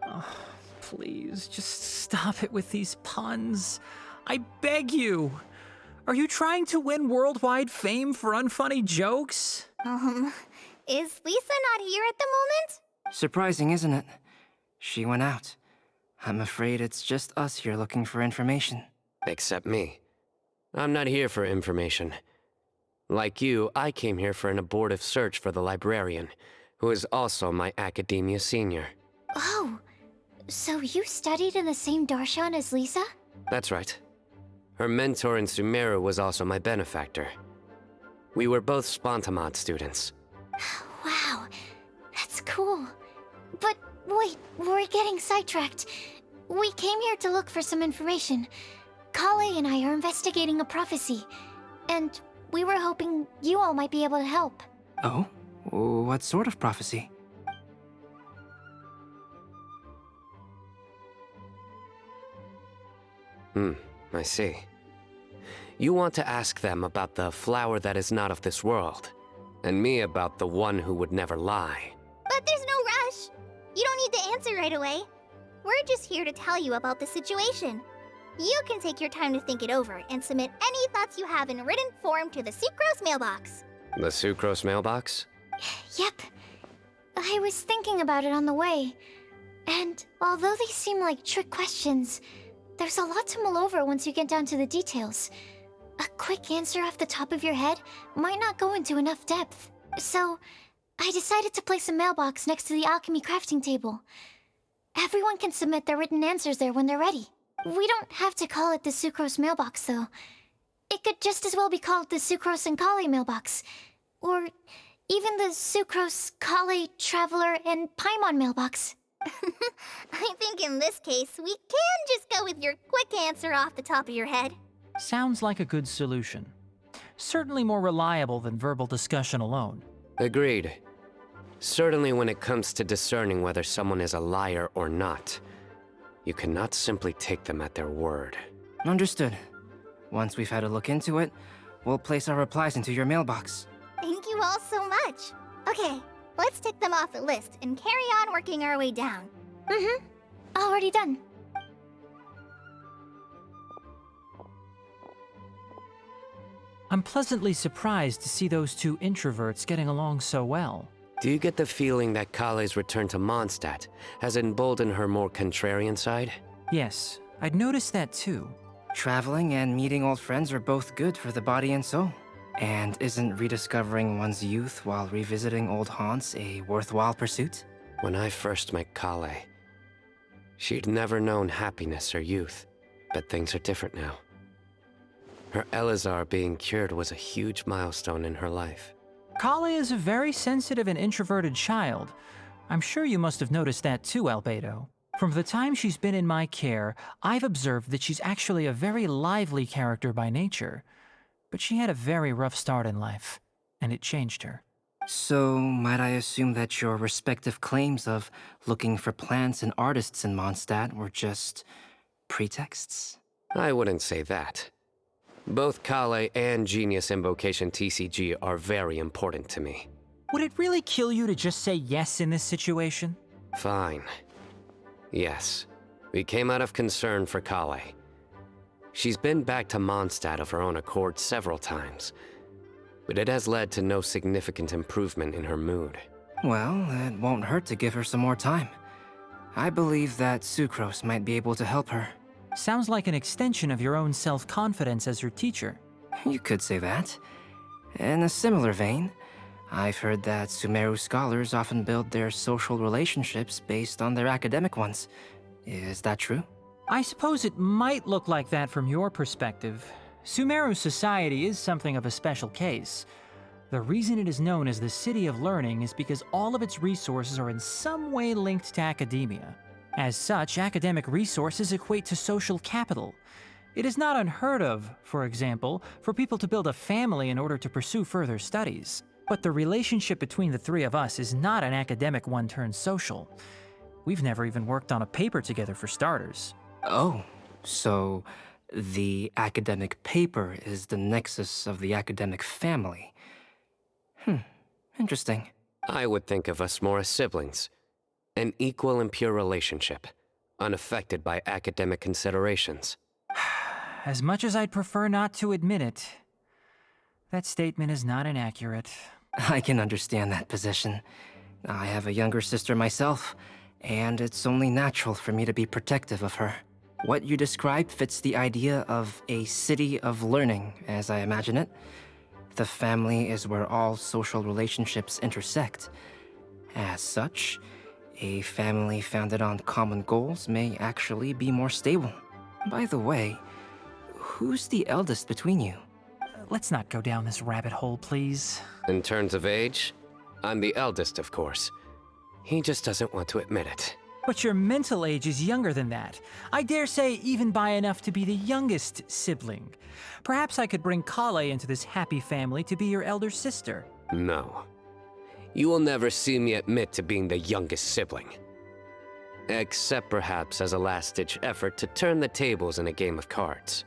Oh, please, just stop it with these puns. I beg you. Are you trying to win worldwide fame for unfunny jokes? Is Lisa not here at the moment? Surprising, isn't it? She went out. I'm afraid it's just us here looking for information. Except me. I'm not here for information. Like you, I came here for an abortive search for the librarian, who is also my academia senior. Oh, so you studied in the same darshan as Lisa? That's right. Her mentor in Sumeru was also my benefactor. We were both Spontamod students. Wow, that's cool. But wait, we're getting sidetracked. We came here to look for some information. Kale and I are investigating a prophecy, and we were hoping you all might be able to help. Oh? What sort of prophecy? I see. You want to ask them about the flower that is not of this world, and me about the one who would never lie. But there's no rush. You don't need to answer right away. We're just here to tell you about the situation. You can take your time to think it over and submit any thoughts you have in written form to the Sucrose mailbox. The Sucrose mailbox? Yep. I was thinking about it on the way. And although they seem like trick questions, there's a lot to mull over once you get down to the details. A quick answer off the top of your head might not go into enough depth. So, I decided to place a mailbox next to the alchemy crafting table. Everyone can submit their written answers there when they're ready. We don't have to call it the Sucrose mailbox, though. It could just as well be called the Sucrose and Kale mailbox. Or even the Sucrose, Kale, Traveler, and Paimon mailbox. I think in this case, we can just go with your quick answer off the top of your head. Sounds like a good solution. Certainly more reliable than verbal discussion alone. Agreed. Certainly when it comes to discerning whether someone is a liar or not, you cannot simply take them at their word. Understood. Once we've had a look into it, we'll place our replies into your mailbox. Thank you all so much. Okay, let's tick them off the list and carry on working our way down. Already done. I'm pleasantly surprised to see those two introverts getting along so well. Do you get the feeling that Kale's return to Mondstadt has emboldened her more contrarian side? Yes, I'd noticed that too. Traveling and meeting old friends are both good for the body and soul. And isn't rediscovering one's youth while revisiting old haunts a worthwhile pursuit? When I first met Kale, she'd never known happiness or youth, but things are different now. Her Elazar being cured was a huge milestone in her life. Kale is a very sensitive and introverted child. I'm sure you must have noticed that too, Albedo. From the time she's been in my care, I've observed that she's actually a very lively character by nature. But she had a very rough start in life, and it changed her. So, might I assume that your respective claims of looking for plants and artists in Mondstadt were just pretexts? I wouldn't say that. Both Kale and Genius Invocation TCG are very important to me. Would it really kill you to just say yes in this situation? Fine. Yes. We came out of concern for Kale. She's been back to Mondstadt of her own accord several times, but it has led to no significant improvement in her mood. Well, it won't hurt to give her some more time. I believe that Sucrose might be able to help her. Sounds like an extension of your own self-confidence as her teacher. You could say that. In a similar vein, I've heard that Sumeru scholars often build their social relationships based on their academic ones. Is that true? I suppose it might look like that from your perspective. Sumeru society is something of a special case. The reason it is known as the City of Learning is because all of its resources are in some way linked to academia. As such, academic resources equate to social capital. It is not unheard of, for example, for people to build a family in order to pursue further studies. But the relationship between the three of us is not an academic one turned social. We've never even worked on a paper together for starters. Oh, so the academic paper is the nexus of the academic family. Interesting. I would think of us more as siblings. An equal and pure relationship, unaffected by academic considerations. As much as I'd prefer not to admit it, that statement is not inaccurate. I can understand that position. I have a younger sister myself, and it's only natural for me to be protective of her. What you described fits the idea of a city of learning, as I imagine it. The family is where all social relationships intersect. As such, a family founded on common goals may actually be more stable. By the way, who's the eldest between you? let's not go down this rabbit hole, please. In terms of age, I'm the eldest, of course. He just doesn't want to admit it. But your mental age is younger than that. I dare say even by enough to be the youngest sibling. Perhaps I could bring Kale into this happy family to be your elder sister. No. You will never see me admit to being the youngest sibling. Except perhaps as a last-ditch effort to turn the tables in a game of cards.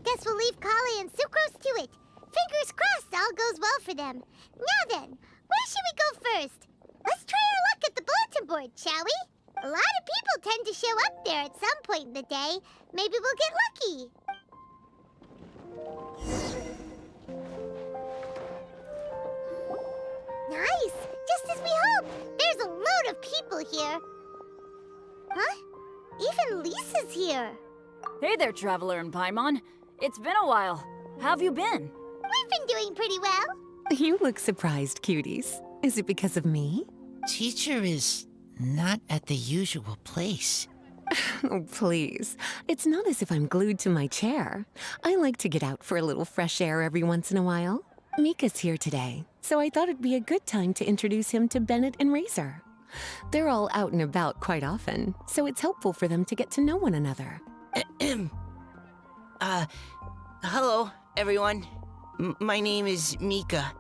Guess we'll leave Kale and Sucrose to it. Fingers crossed all goes well for them. Now then, where should we go first? Let's try our luck at the bulletin board, shall we? A lot of people tend to show up there at some point in the day. Maybe we'll get lucky. Nice! Just as we hoped! There's a load of people here. Huh? Even Lisa's here. Hey there, Traveler and Paimon. It's been a while. How have you been? We've been doing pretty well. You look surprised, cuties. Is it because of me? Teacher is not at the usual place. Oh, please. It's not as if I'm glued to my chair. I like to get out for a little fresh air every once in a while. Mika's here today, so I thought it'd be a good time to introduce him to Bennett and Razor. They're all out and about quite often, so it's helpful for them to get to know one another. Hello, everyone. My name is Mika.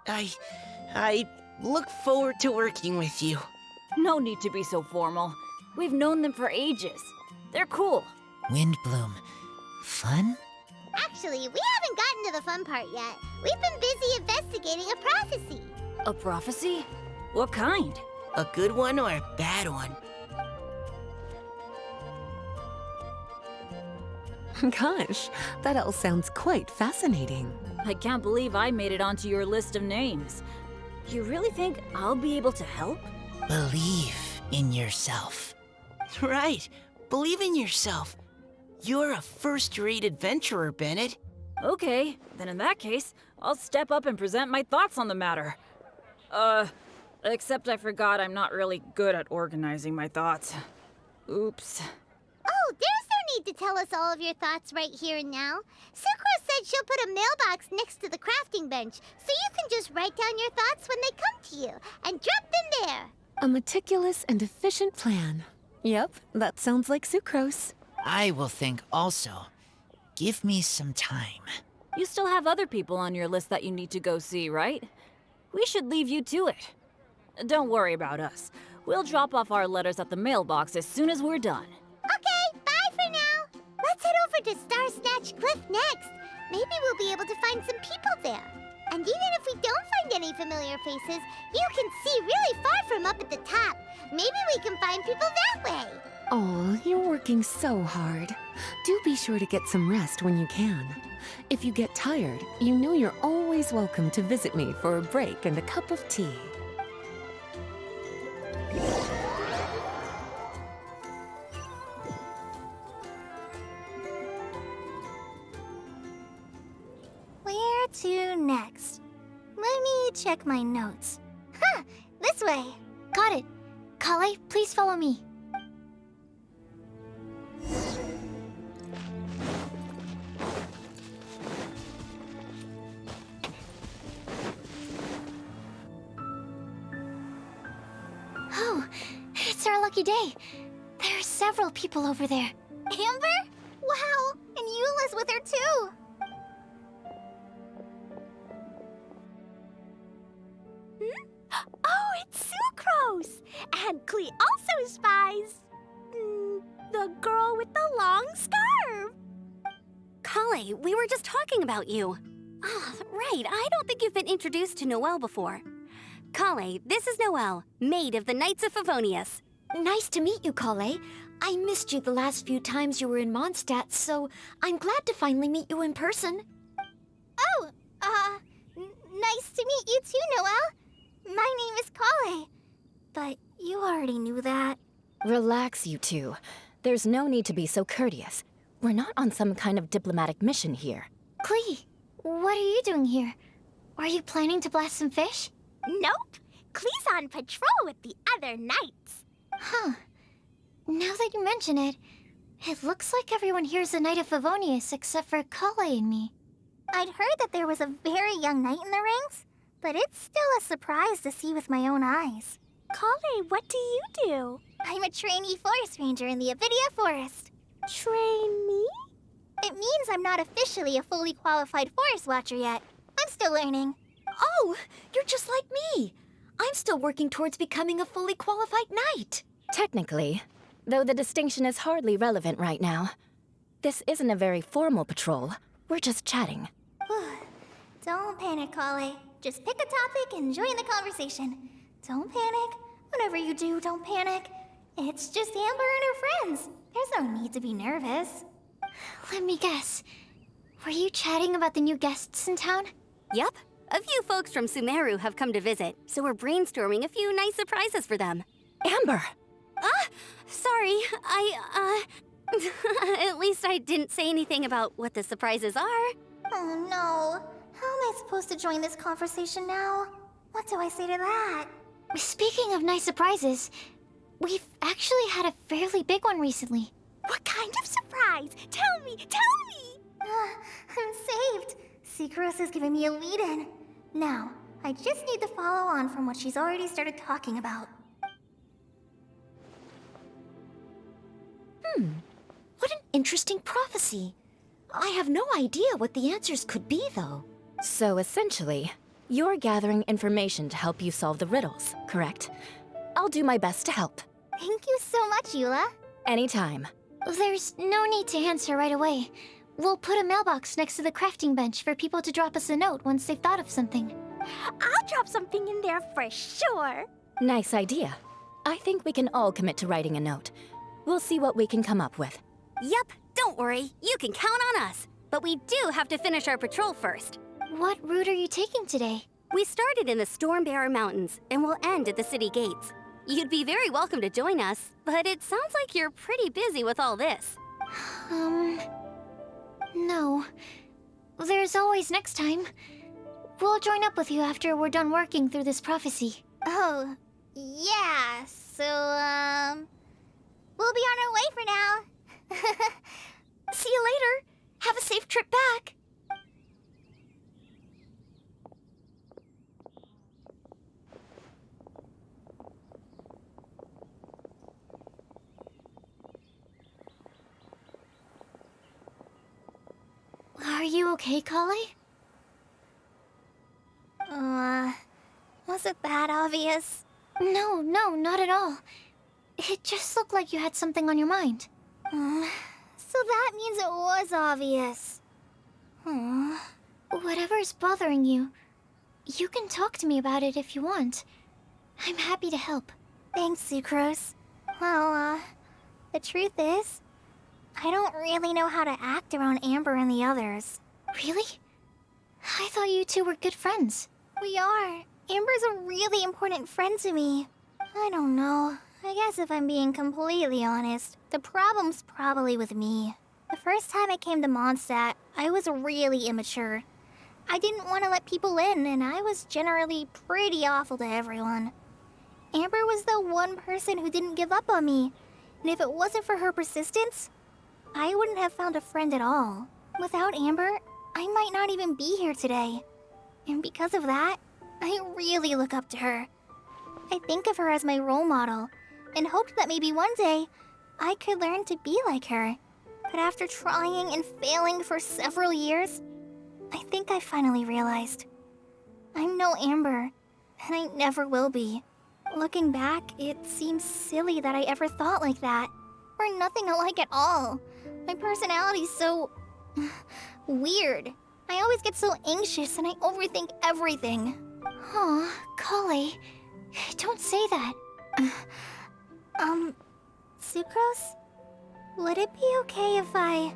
I look forward to working with you. No need to be so formal. We've known them for ages. They're cool. Windblume. Fun? Actually, we haven't gotten to the fun part yet. We've been busy investigating a prophecy. A prophecy? What kind? A good one or a bad one? Gosh, that all sounds quite fascinating. I can't believe I made it onto your list of names. You really think I'll be able to help? Believe in yourself. Right. Believe in yourself. You're a first-rate adventurer, Bennett. Okay, then in that case, I'll step up and present my thoughts on the matter. Except I forgot I'm not really good at organizing my thoughts. Oops. Oh, there's no need to tell us all of your thoughts right here and now. Sucrose said she'll put a mailbox next to the crafting bench, so you can just write down your thoughts when they come to you, and drop them there. A meticulous and efficient plan. Yep, that sounds like Sucrose. I will think also. Give me some time. You still have other people on your list that you need to go see, right? We should leave you to it. Don't worry about us. We'll drop off our letters at the mailbox as soon as we're done. Okay, bye for now. Let's head over to Star Snatch Cliff next. Maybe we'll be able to find some people there. And even if we don't find any familiar faces, you can see really far from up at the top. Maybe we can find people that way. Oh, you're working so hard. Do be sure to get some rest when you can. If you get tired, you know you're always welcome to visit me for a break and a cup of tea. Where to next? Let me check my notes. Huh, this way. Got it. Kale, please follow me. Oh, it's our lucky day. There are several people over there. Amber? Wow, and Eula's with her too. Oh, it's Sucrose! And Klee also spies the girl with the long scarf. Kale, we were just talking about you. Ah, right, I don't think you've been introduced to Noelle before. Kale, this is Noelle, maid of the Knights of Favonius. Nice to meet you, Kale. I missed you the last few times you were in Mondstadt, so I'm glad to finally meet you in person. Oh, nice to meet you too, Noelle. My name is Kale. But you already knew that. Relax, you two. There's no need to be so courteous. We're not on some kind of diplomatic mission here. Klee, what are you doing here? Are you planning to blast some fish? Nope. Klee's on patrol with the other knights. Huh. Now that you mention it, it looks like everyone here's a Knight of Favonius except for Kale and me. I'd heard that there was a very young knight in the ranks, but it's still a surprise to see with my own eyes. Kale, what do you do? I'm a trainee forest ranger in the Avidia Forest. Trainee? It means I'm not officially a fully qualified forest watcher yet. I'm still learning. Oh, you're just like me. I'm still working towards becoming a fully qualified knight. Technically, though the distinction is hardly relevant right now. This isn't a very formal patrol. We're just chatting. Don't panic, Kale. Just pick a topic and join the conversation. Don't panic. Whatever you do, don't panic. It's just Amber and her friends. There's no need to be nervous. Let me guess. Were you chatting about the new guests in town? Yep. A few folks from Sumeru have come to visit, so we're brainstorming a few nice surprises for them. Amber! Sorry, at least I didn't say anything about what the surprises are. Oh no. How am I supposed to join this conversation now? What do I say to that? Speaking of nice surprises, we've actually had a fairly big one recently. What kind of surprise? Tell me! I'm saved. Secros is giving me a lead-in. Now, I just need to follow on from what she's already started talking about. What an interesting prophecy. I have no idea what the answers could be, though. So essentially, you're gathering information to help you solve the riddles, correct? I'll do my best to help. Thank you so much, Eula. Anytime. There's no need to answer right away. We'll put a mailbox next to the crafting bench for people to drop us a note once they've thought of something. I'll drop something in there for sure. Nice idea. I think we can all commit to writing a note. We'll see what we can come up with. Yep, don't worry. You can count on us. But we do have to finish our patrol first. What route are you taking today? We started in the Stormbearer Mountains, and we'll end at the city gates. You'd be very welcome to join us, but it sounds like you're pretty busy with all this. No. There's always next time. We'll join up with you after we're done working through this prophecy. Oh, yeah, so, we'll be on our way for now. See you later. Have a safe trip back. Are you okay, Kale? Was it that obvious? No, not at all. It just looked like you had something on your mind. So that means it was obvious. Whatever's bothering you, you can talk to me about it if you want. I'm happy to help. Thanks, Sucrose. Well, the truth is, I don't really know how to act around Amber and the others. Really? I thought you two were good friends. We are. Amber's a really important friend to me. I don't know. I guess if I'm being completely honest, the problem's probably with me. The first time I came to Mondstadt, I was really immature. I didn't want to let people in, and I was generally pretty awful to everyone. Amber was the one person who didn't give up on me, and if it wasn't for her persistence, I wouldn't have found a friend at all. Without Amber, I might not even be here today. And because of that, I really look up to her. I think of her as my role model, and hoped that maybe one day, I could learn to be like her. But after trying and failing for several years, I think I finally realized. I'm no Amber, and I never will be. Looking back, it seems silly that I ever thought like that. We're nothing alike at all. My personality's so... weird. I always get so anxious and I overthink everything. Aw, Kale, don't say that. Sucrose? Would it be okay if I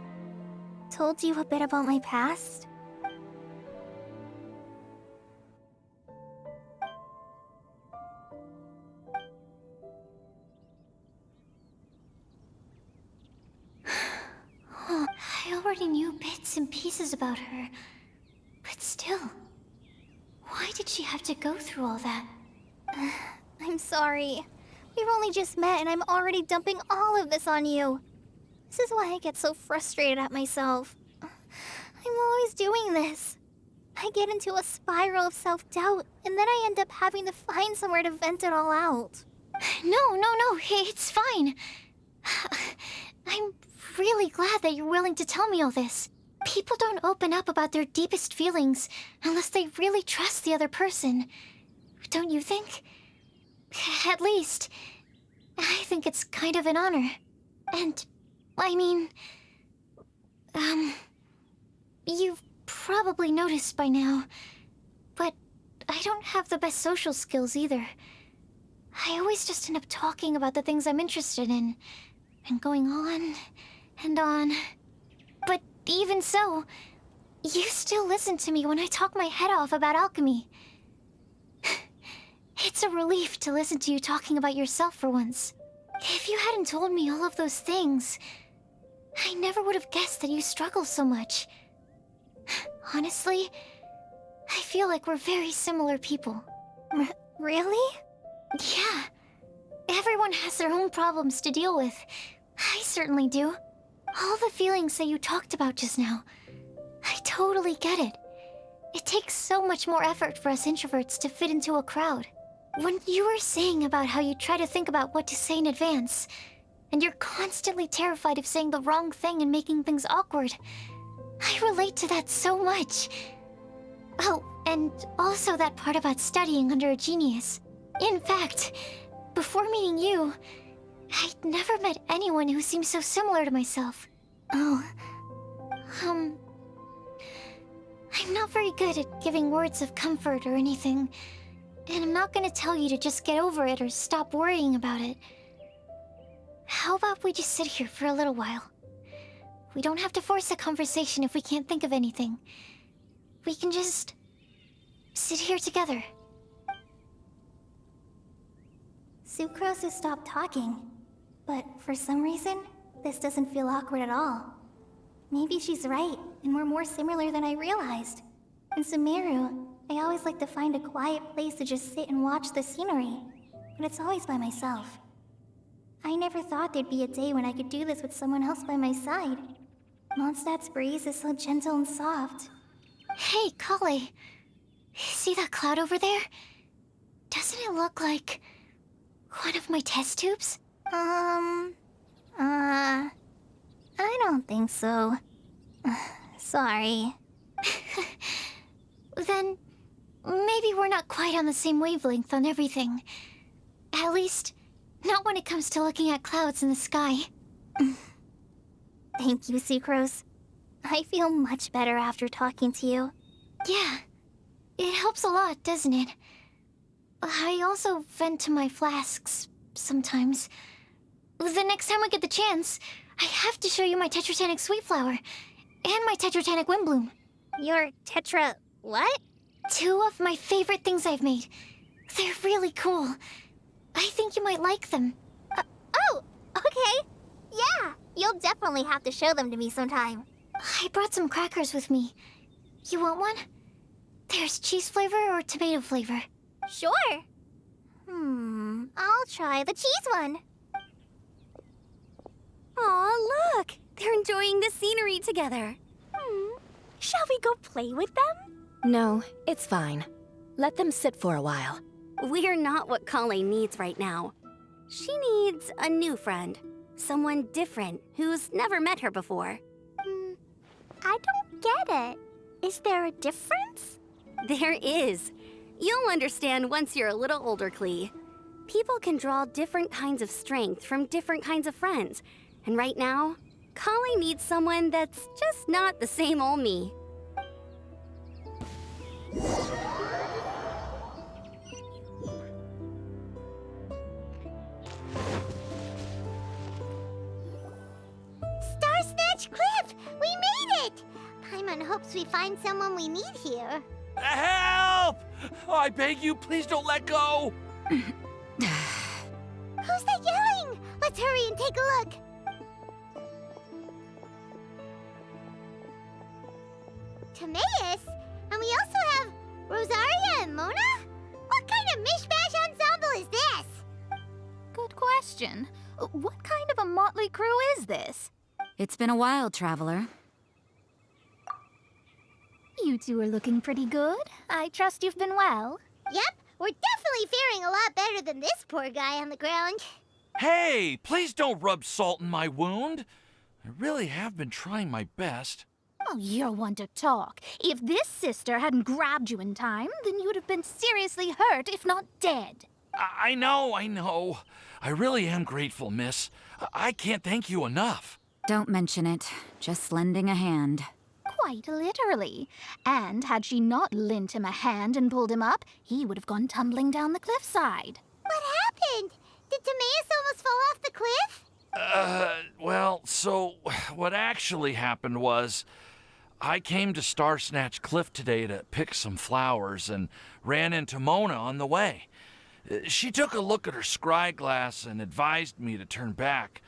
told you a bit about my past? I already knew bits and pieces about her, but still, why did she have to go through all that? I'm sorry. We've only just met and I'm already dumping all of this on you. This is why I get so frustrated at myself. I'm always doing this. I get into a spiral of self-doubt, and then I end up having to find somewhere to vent it all out. No, it's fine. I'm really glad that you're willing to tell me all this. People don't open up about their deepest feelings unless they really trust the other person. Don't you think? At least, I think it's kind of an honor. And, I mean, you've probably noticed by now, but I don't have the best social skills either. I always just end up talking about the things I'm interested in, and going on and on. But even so, you still listen to me when I talk my head off about alchemy. It's a relief to listen to you talking about yourself for once. If you hadn't told me all of those things, I never would have guessed that you struggle so much. Honestly, I feel like we're very similar people. Really? Yeah. Everyone has their own problems to deal with. I certainly do. All the feelings that you talked about just now, I totally get it. It takes so much more effort for us introverts to fit into a crowd. When you were saying about how you try to think about what to say in advance, and you're constantly terrified of saying the wrong thing and making things awkward, I relate to that so much. Oh, and also that part about studying under a genius. In fact, before meeting you, I'd never met anyone who seemed so similar to myself. Oh, I'm not very good at giving words of comfort or anything, and I'm not gonna tell you to just get over it or stop worrying about it. How about we just sit here for a little while? We don't have to force a conversation if we can't think of anything. We can just sit here together. Sucrose has stopped talking, but for some reason, this doesn't feel awkward at all. Maybe she's right, and we're more similar than I realized. In Sumeru, I always like to find a quiet place to just sit and watch the scenery, but it's always by myself. I never thought there'd be a day when I could do this with someone else by my side. Mondstadt's breeze is so gentle and soft. Hey, Kale. See that cloud over there? Doesn't it look like one of my test tubes? I don't think so. Sorry. Then, maybe we're not quite on the same wavelength on everything. At least, not when it comes to looking at clouds in the sky. Thank you, Sucrose. I feel much better after talking to you. Yeah, it helps a lot, doesn't it? I also vent to my flasks sometimes. The next time I get the chance, I have to show you my Tetratanic Sweet Flower and my Tetratanic Windblume. Your Tetra... what? 2 of my favorite things I've made. They're really cool. I think you might like them. Oh, okay. Yeah, you'll definitely have to show them to me sometime. I brought some crackers with me. You want one? There's cheese flavor or tomato flavor. Sure. I'll try the cheese one. Aw, look! They're enjoying the scenery together. Shall we go play with them? No, it's fine. Let them sit for a while. We're not what Kale needs right now. She needs a new friend. Someone different, who's never met her before. I don't get it. Is there a difference? There is. You'll understand once you're a little older, Klee. People can draw different kinds of strength from different kinds of friends. And right now, Kale needs someone that's just not the same old me. Star Snatch Cliff! We made it! Paimon hopes we find someone we need here. Help! I beg you, please don't let go! Who's that yelling? Let's hurry and take a look. Timaeus? And we also have Rosaria and Mona? What kind of mishmash ensemble question. What kind of a motley crew is this? It's been a while, Traveler. You two are looking pretty good. I trust you've been well. Yep, we're definitely faring a lot better than this poor guy on the ground. Hey, please don't rub salt in my wound. I really have been trying my best. Oh, you're one to talk. If this sister hadn't grabbed you in time, then you would have been seriously hurt, if not dead. I know. I really am grateful, miss. I can't thank you enough. Don't mention it. Just lending a hand. Quite literally. And had she not lent him a hand and pulled him up, he would have gone tumbling down the cliffside. What happened? Did Timaeus almost fall off the cliff? Well, so what actually happened was I came to Star Snatch Cliff today to pick some flowers and ran into Mona on the way. She took a look at her scry glass and advised me to turn back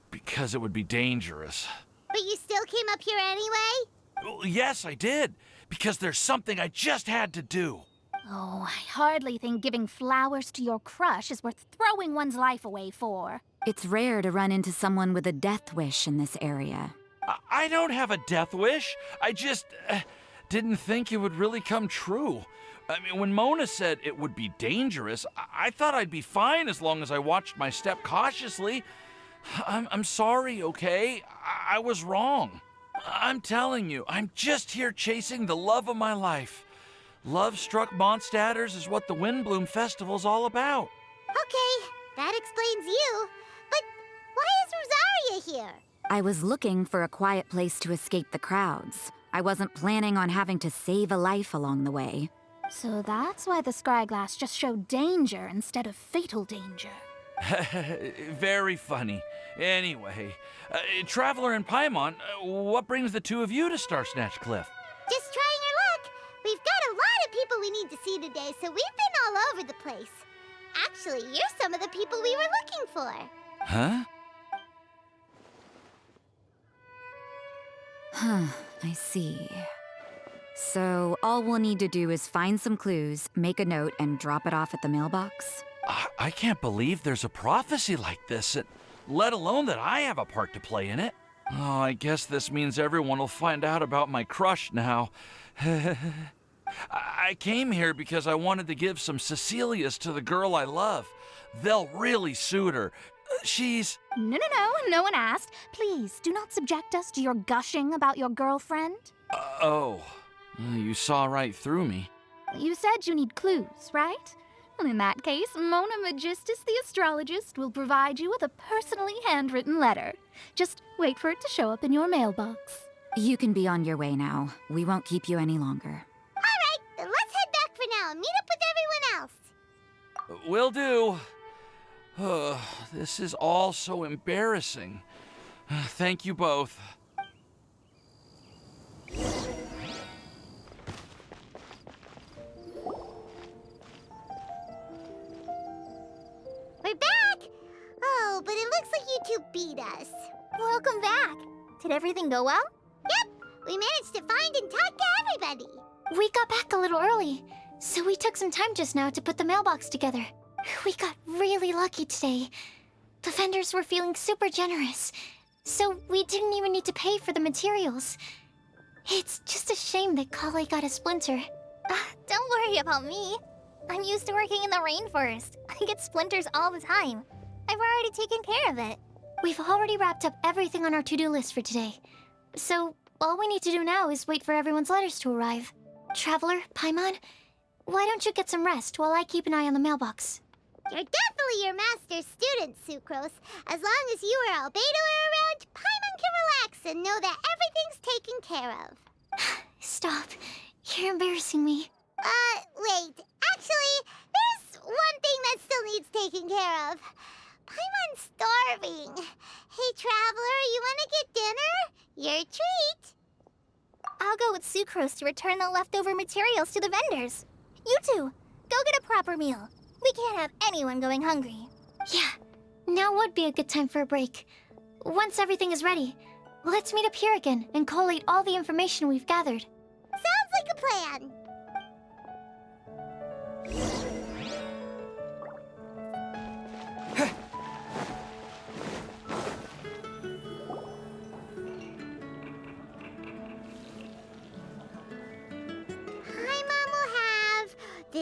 because it would be dangerous. But you still came up here anyway? Well, yes, I did, because there's something I just had to do. Oh, I hardly think giving flowers to your crush is worth throwing one's life away for. It's rare to run into someone with a death wish in this area. I don't have a death wish. I just didn't think it would really come true. I mean, when Mona said it would be dangerous, I thought I'd be fine as long as I watched my step cautiously. I'm sorry, okay? I was wrong. I'm telling you, I'm just here chasing the love of my life. Love-struck Mondstadters is what the Windblume Festival's all about. Okay, that explains you. But why is Rosaria here? I was looking for a quiet place to escape the crowds. I wasn't planning on having to save a life along the way. So that's why the scry glass just showed danger instead of fatal danger. Very funny. Anyway, Traveler and Paimon, what brings the two of you to Star Snatch Cliff? Just trying our luck. We've got a lot of people we need to see today, so we've been all over the place. Actually, you're some of the people we were looking for. Huh? I see. So all we'll need to do is find some clues, make a note, and drop it off at the mailbox? I can't believe there's a prophecy like this, let alone that I have a part to play in it. Oh, I guess this means everyone will find out about my crush now. I came here because I wanted to give some Cecilias to the girl I love. They'll really suit her. She's... No one asked. Please, do not subject us to your gushing about your girlfriend. You saw right through me. You said you need clues, right? Well, in that case, Mona Magistus the astrologist will provide you with a personally handwritten letter. Just wait for it to show up in your mailbox. You can be on your way now. We won't keep you any longer. All right, then let's head back for now and meet up with everyone else. Will do. This is all so embarrassing. Thank you both. We're back! Oh, but it looks like you two beat us. Welcome back. Did everything go well? Yep, we managed to find and talk to everybody. We got back a little early, so we took some time just now to put the mailbox together. We got really lucky today. The vendors were feeling super generous, so we didn't even need to pay for the materials. It's just a shame that Kale got a splinter. Don't worry about me. I'm used to working in the rainforest. I get splinters all the time. I've already taken care of it. We've already wrapped up everything on our to-do list for today. So, all we need to do now is wait for everyone's letters to arrive. Traveler, Paimon, why don't you get some rest while I keep an eye on the mailbox? You're definitely your master's student, Sucrose. As long as you or Albedo are around, Paimon can relax and know that everything's taken care of. Stop. You're embarrassing me. Wait. Actually, there's one thing that still needs taking care of. Paimon's starving. Hey, Traveler, you wanna get dinner? Your treat. I'll go with Sucrose to return the leftover materials to the vendors. You two, go get a proper meal. We can't have anyone going hungry. Yeah, now would be a good time for a break. Once everything is ready, let's meet up here again and collate all the information we've gathered. Sounds like a plan.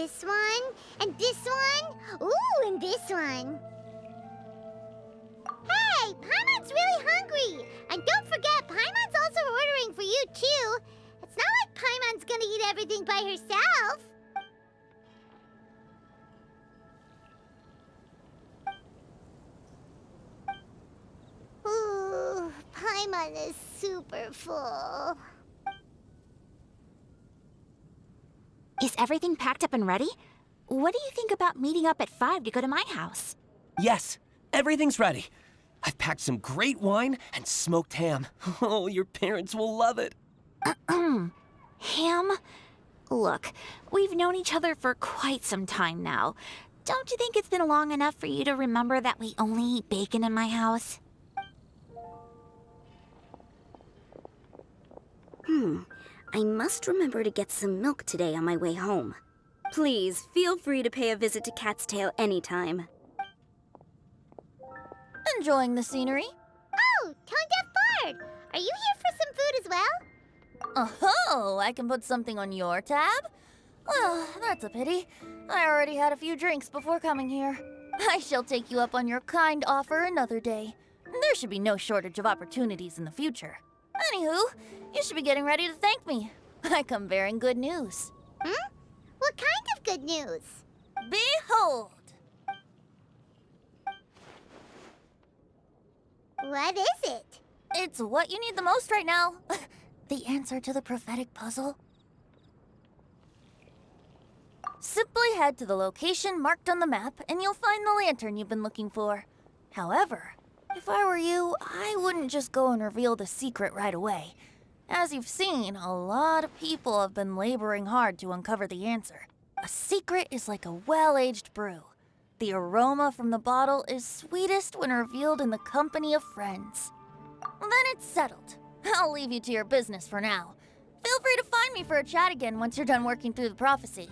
this one, and this one. Ooh, and this one. Hey, Paimon's really hungry! And don't forget, Paimon's also ordering for you, too. It's not like Paimon's gonna eat everything by herself. Ooh, Paimon is super full. Is everything packed up and ready? What do you think about meeting up at 5 to go to my house? Yes, everything's ready. I've packed some great wine and smoked ham. Oh, your parents will love it. Ham? Look, we've known each other for quite some time now. Don't you think it's been long enough for you to remember that we only eat bacon in my house? I must remember to get some milk today on my way home. Please, feel free to pay a visit to Cat's Tail anytime. Enjoying the scenery? Oh, Tone Deaf Bard! Are you here for some food as well? Oh, I can put something on your tab? Well, that's a pity. I already had a few drinks before coming here. I shall take you up on your kind offer another day. There should be no shortage of opportunities in the future. Anywho, you should be getting ready to thank me. I come bearing good news. What kind of good news? Behold! What is it? It's what you need the most right now. The answer to the prophetic puzzle. Simply head to the location marked on the map and you'll find the lantern you've been looking for. However, if I were you, I wouldn't just go and reveal the secret right away. As you've seen, a lot of people have been laboring hard to uncover the answer. A secret is like a well-aged brew. The aroma from the bottle is sweetest when revealed in the company of friends. Then it's settled. I'll leave you to your business for now. Feel free to find me for a chat again once you're done working through the prophecy.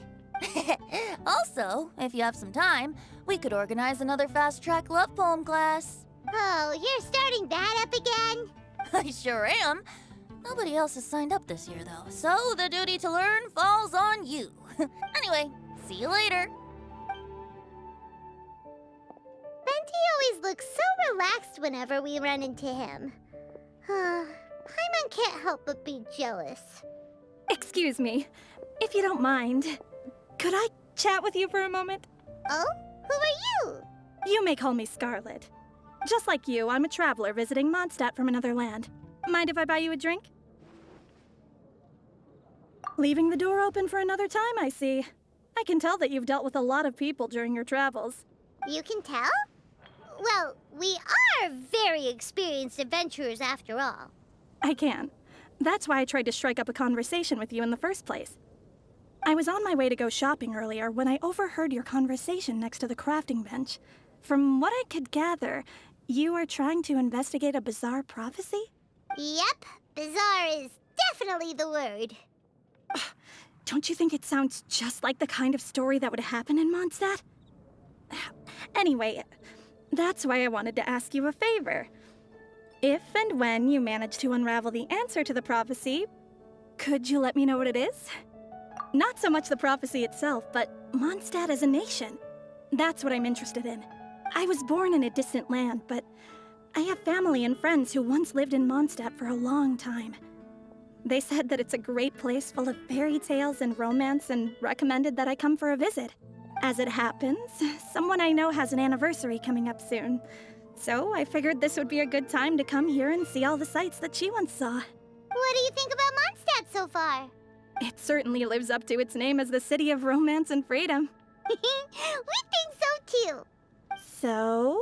Also, if you have some time, we could organize another fast-track love poem class. Oh, you're starting that up again? I sure am. Nobody else has signed up this year, though, so the duty to learn falls on you. Anyway, see you later. Benti always looks so relaxed whenever we run into him. Paimon can't help but be jealous. Excuse me, if you don't mind, could I chat with you for a moment? Oh? Who are you? You may call me Scarlet. Just like you, I'm a traveler visiting Mondstadt from another land. Mind if I buy you a drink? Leaving the door open for another time, I see. I can tell that you've dealt with a lot of people during your travels. You can tell? Well, we are very experienced adventurers after all. I can. That's why I tried to strike up a conversation with you in the first place. I was on my way to go shopping earlier when I overheard your conversation next to the crafting bench. From what I could gather, you are trying to investigate a bizarre prophecy? Yep, bizarre is definitely the word. Don't you think it sounds just like the kind of story that would happen in Mondstadt? Anyway, that's why I wanted to ask you a favor. If and when you manage to unravel the answer to the prophecy, could you let me know what it is? Not so much the prophecy itself, but Mondstadt as a nation. That's what I'm interested in. I was born in a distant land, but I have family and friends who once lived in Mondstadt for a long time. They said that it's a great place full of fairy tales and romance and recommended that I come for a visit. As it happens, someone I know has an anniversary coming up soon. So I figured this would be a good time to come here and see all the sights that she once saw. What do you think about Mondstadt so far? It certainly lives up to its name as the city of romance and freedom. We think so too. So,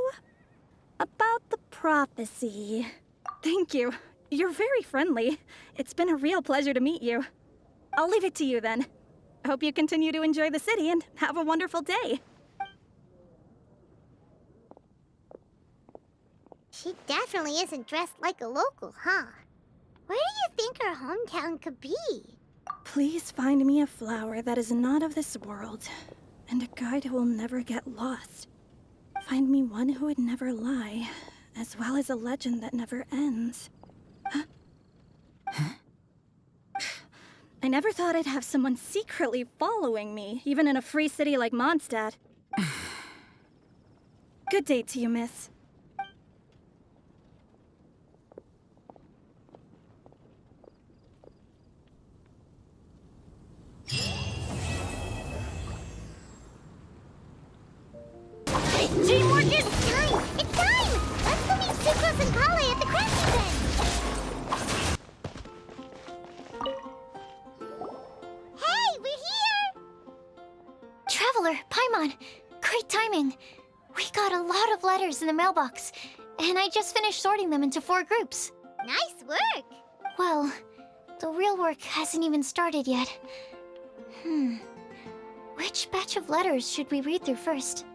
about the prophecy. Thank you. You're very friendly. It's been a real pleasure to meet you. I'll leave it to you then. Hope you continue to enjoy the city and have a wonderful day. She definitely isn't dressed like a local, huh? Where do you think her hometown could be? Please find me a flower that is not of this world, and a guide who will never get lost. Find me one who would never lie, as well as a legend that never ends. Huh? I never thought I'd have someone secretly following me, even in a free city like Mondstadt. Good day to you, miss. Teamwork is time! It's time! Let's go meet Sucrose and Kale at the crafting den! Hey, we're here! Traveler, Paimon, great timing. We got a lot of letters in the mailbox, and I just finished sorting them into 4 groups. Nice work! Well, the real work hasn't even started yet. Which batch of letters should we read through first?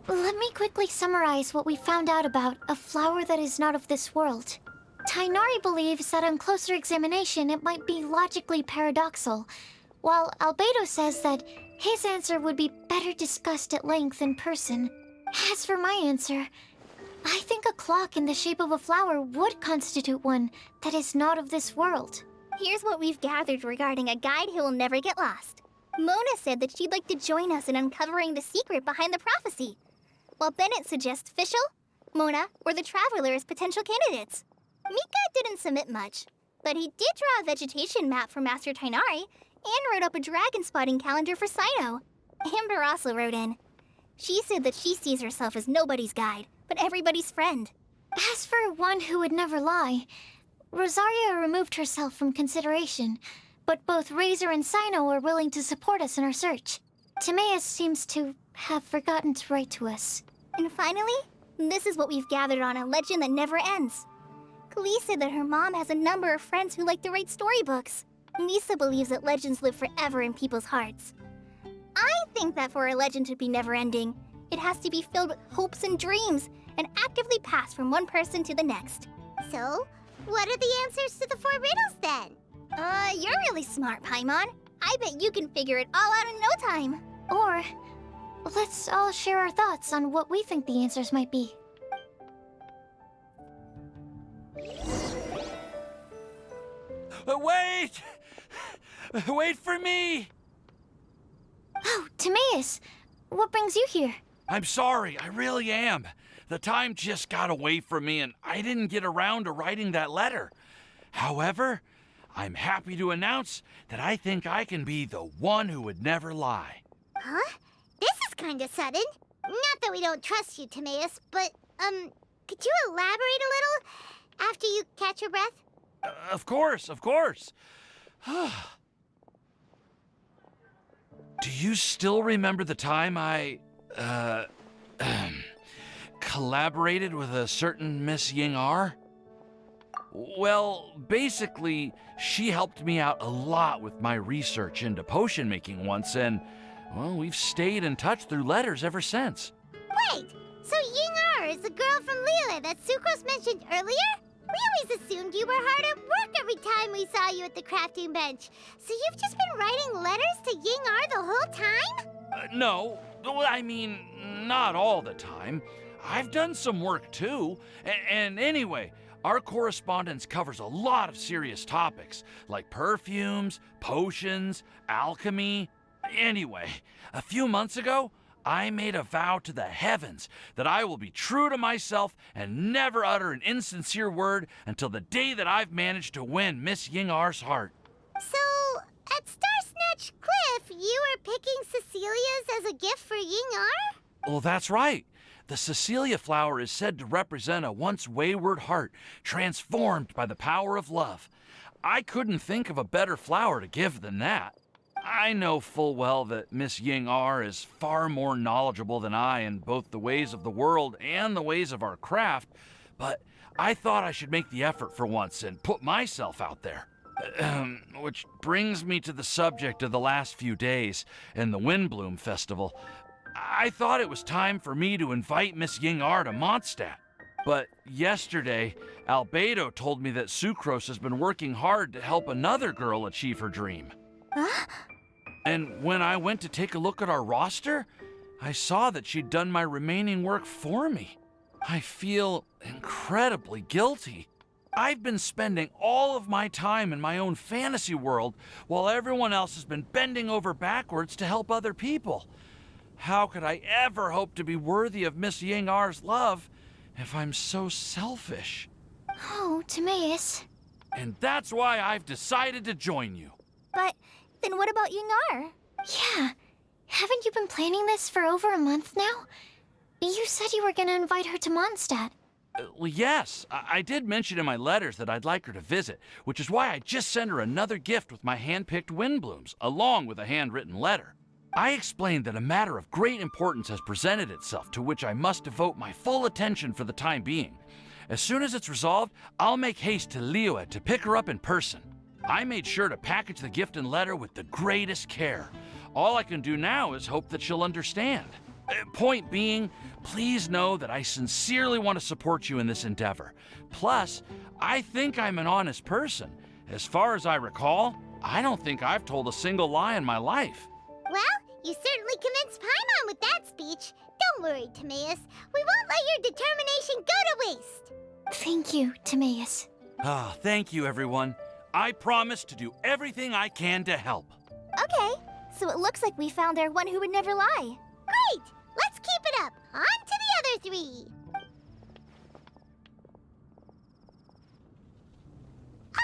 Let me quickly summarize what we found out about a flower that is not of this world. Tainari believes that on closer examination it might be logically paradoxal, while Albedo says that his answer would be better discussed at length in person. As for my answer, I think a clock in the shape of a flower would constitute one that is not of this world. Here's what we've gathered regarding a guide who will never get lost. Mona said that she'd like to join us in uncovering the secret behind the prophecy, while Bennett suggests Fischl, Mona, or the Traveler as potential candidates. Mika didn't submit much, but he did draw a vegetation map for Master Tainari and wrote up a dragon spotting calendar for Sino. Amber also wrote in. She said that she sees herself as nobody's guide, but everybody's friend. As for one who would never lie, Rosaria removed herself from consideration, but both Razor and Sino are willing to support us in our search. Timaeus seems to have forgotten to write to us. And finally, this is what we've gathered on a legend that never ends. Klee said that her mom has a number of friends who like to write storybooks. Lisa believes that legends live forever in people's hearts. I think that for a legend to be never-ending, it has to be filled with hopes and dreams, and actively passed from one person to the next. So, what are the answers to the 4 riddles then? You're really smart, Paimon. I bet you can figure it all out in no time. Or, let's all share our thoughts on what we think the answers might be. Wait! Wait for me! Timaeus, what brings you here? I'm sorry, I really am. The time just got away from me and I didn't get around to writing that letter. However, I'm happy to announce that I think I can be the one who would never lie. Huh? This is kind of sudden. Not that we don't trust you, Timaeus, but, could you elaborate a little after you catch your breath? Of course. Do you still remember the time I, collaborated with a certain Miss Ying-ar? Well, basically, she helped me out a lot with my research into potion making once, and, well, we've stayed in touch through letters ever since. Wait, so Ying-ar is the girl from Liyue that Sucrose mentioned earlier? We always assumed you were hard at work every time we saw you at the crafting bench. So you've just been writing letters to Ying-ar the whole time? No, I mean, not all the time. I've done some work too. And anyway, our correspondence covers a lot of serious topics, like perfumes, potions, alchemy. Anyway, a few months ago, I made a vow to the heavens that I will be true to myself and never utter an insincere word until the day that I've managed to win Miss Ying-ar's heart. So, at Starsnatch Cliff, you were picking Cecilia's as a gift for Ying-ar? Well, that's right. The Cecilia flower is said to represent a once wayward heart, transformed by the power of love. I couldn't think of a better flower to give than that. I know full well that Miss Ying-ar is far more knowledgeable than I in both the ways of the world and the ways of our craft, but I thought I should make the effort for once and put myself out there. Which brings me to the subject of the last few days and the Windblume Festival. I thought it was time for me to invite Miss Ying-ar to Mondstadt. But yesterday, Albedo told me that Sucrose has been working hard to help another girl achieve her dream. Huh? And when I went to take a look at our roster, I saw that she'd done my remaining work for me. I feel incredibly guilty. I've been spending all of my time in my own fantasy world while everyone else has been bending over backwards to help other people. How could I ever hope to be worthy of Miss Ying-ar's love if I'm so selfish? Oh, Timaeus. And that's why I've decided to join you. But then what about Ying-ar? Yeah. Haven't you been planning this for over a month now? You said you were gonna invite her to Mondstadt. Well, yes, I did mention in my letters that I'd like her to visit, which is why I just sent her another gift with my hand-picked Windblooms, along with a handwritten letter. I explained that a matter of great importance has presented itself to which I must devote my full attention for the time being. As soon as it's resolved, I'll make haste to Liyue to pick her up in person. I made sure to package the gift and letter with the greatest care. All I can do now is hope that she'll understand. Point being, please know that I sincerely want to support you in this endeavor. Plus, I think I'm an honest person. As far as I recall, I don't think I've told a single lie in my life. Well, you certainly convinced Paimon with that speech. Don't worry, Timaeus. We won't let your determination go to waste. Thank you, Timaeus. Ah, thank you, everyone. I promise to do everything I can to help. Okay, so it looks like we found our one who would never lie. Great! Let's keep it up. On to the other three.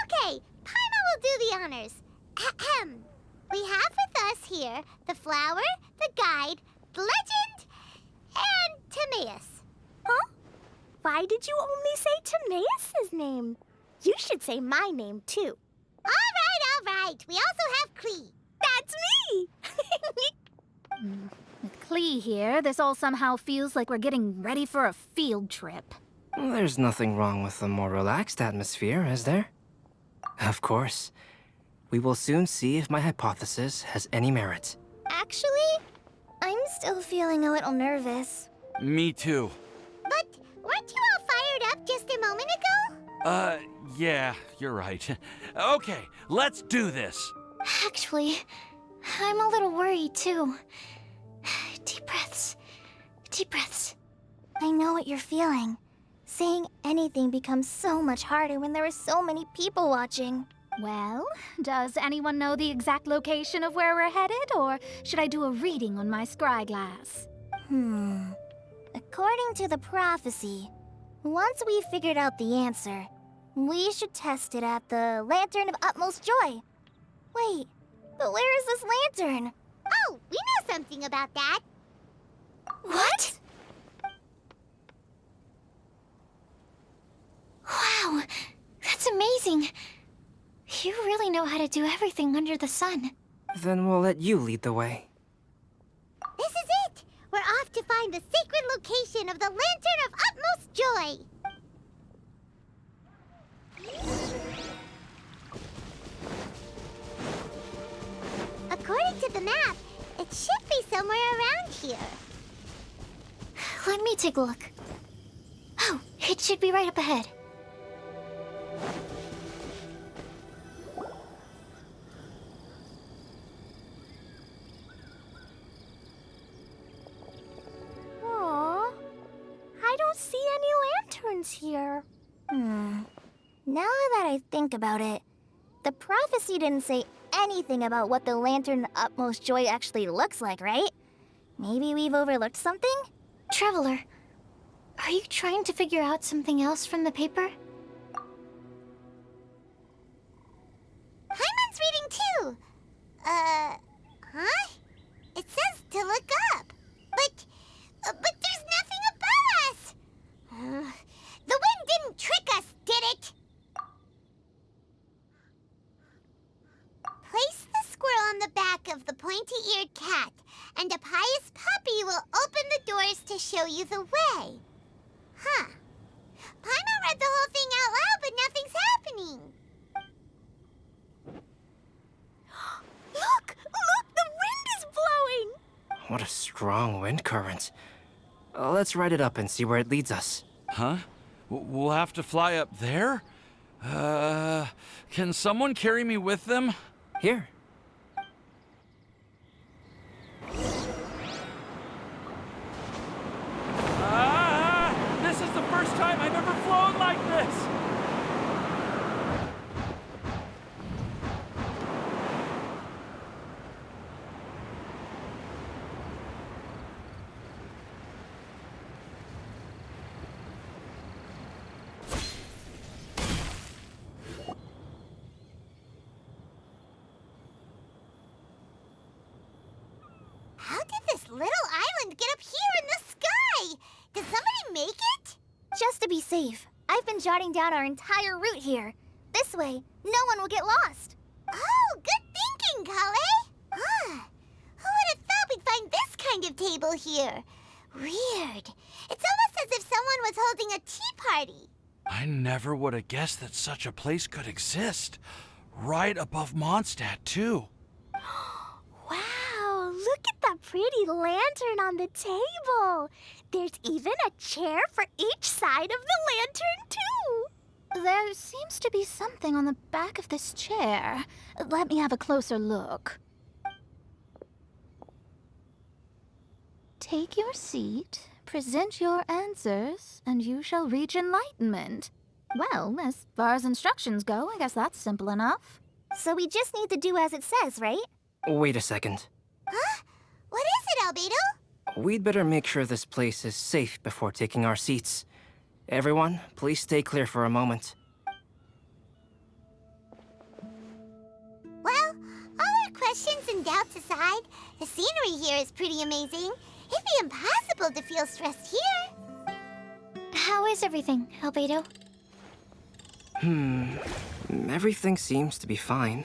Okay, Paimon will do the honors. Ahem. We have with us here the flower, the guide, the legend, and Timaeus. Huh? Why did you only say Timaeus' name? You should say my name, too. All right. We also have Klee. That's me! With Klee here, this all somehow feels like we're getting ready for a field trip. There's nothing wrong with a more relaxed atmosphere, is there? Of course. We will soon see if my hypothesis has any merit. Actually, I'm still feeling a little nervous. Me too. But weren't you all fired up just a moment ago? Yeah, you're right. Okay, let's do this. Actually, I'm a little worried too. Deep breaths. Deep breaths. I know what you're feeling. Saying anything becomes so much harder when there are so many people watching. Well, does anyone know the exact location of where we're headed, or should I do a reading on my scry glass? According to the prophecy, once we figured out the answer, we should test it at the Lantern of Utmost Joy. Wait, but where is this lantern? Oh, we know something about that. What? Wow, that's amazing. You really know how to do everything under the sun. Then we'll let you lead the way. This is it! We're off to find the sacred location of the Lantern of Utmost Joy. According to the map, it should be somewhere around here. Let me take a look. Oh, it should be right up ahead. Aww, I don't see any lanterns here. Now that I think about it, the prophecy didn't say anything about what the Lantern of Utmost Joy actually looks like, right? Maybe we've overlooked something? Traveler, are you trying to figure out something else from the paper? Paimon's reading too. Huh? It says to look up. But there's nothing above us. The wind didn't trick us, did it? Place the squirrel on the back of the pointy-eared cat, and a pious puppy will open the doors to show you the way. Huh. Paimon read the whole thing out loud, but nothing's happening. Look! Look! The wind is blowing! What a strong wind current. Let's ride it up and see where it leads us. Huh? We'll have to fly up there? Can someone carry me with them? Here. This is the first time I've ever flown like this! How did this little island get up here in the sky? Did somebody make it? Just to be safe, I've been jotting down our entire route here. This way, no one will get lost. Oh, good thinking, Kale. Who would have thought we'd find this kind of table here? Weird. It's almost as if someone was holding a tea party. I never would have guessed that such a place could exist. Right above Mondstadt, too. Wow, look at that pretty lantern on the table. There's even a chair for each side of the lantern, too. There seems to be something on the back of this chair. Let me have a closer look. Take your seat, present your answers, and you shall reach enlightenment. Well, as far as instructions go, I guess that's simple enough. So we just need to do as it says, right? Wait a second. Huh? What is it, Albedo? We'd better make sure this place is safe before taking our seats. Everyone, please stay clear for a moment. Well, all our questions and doubts aside, the scenery here is pretty amazing. It'd be impossible to feel stressed here. How is everything, Albedo? Everything seems to be fine.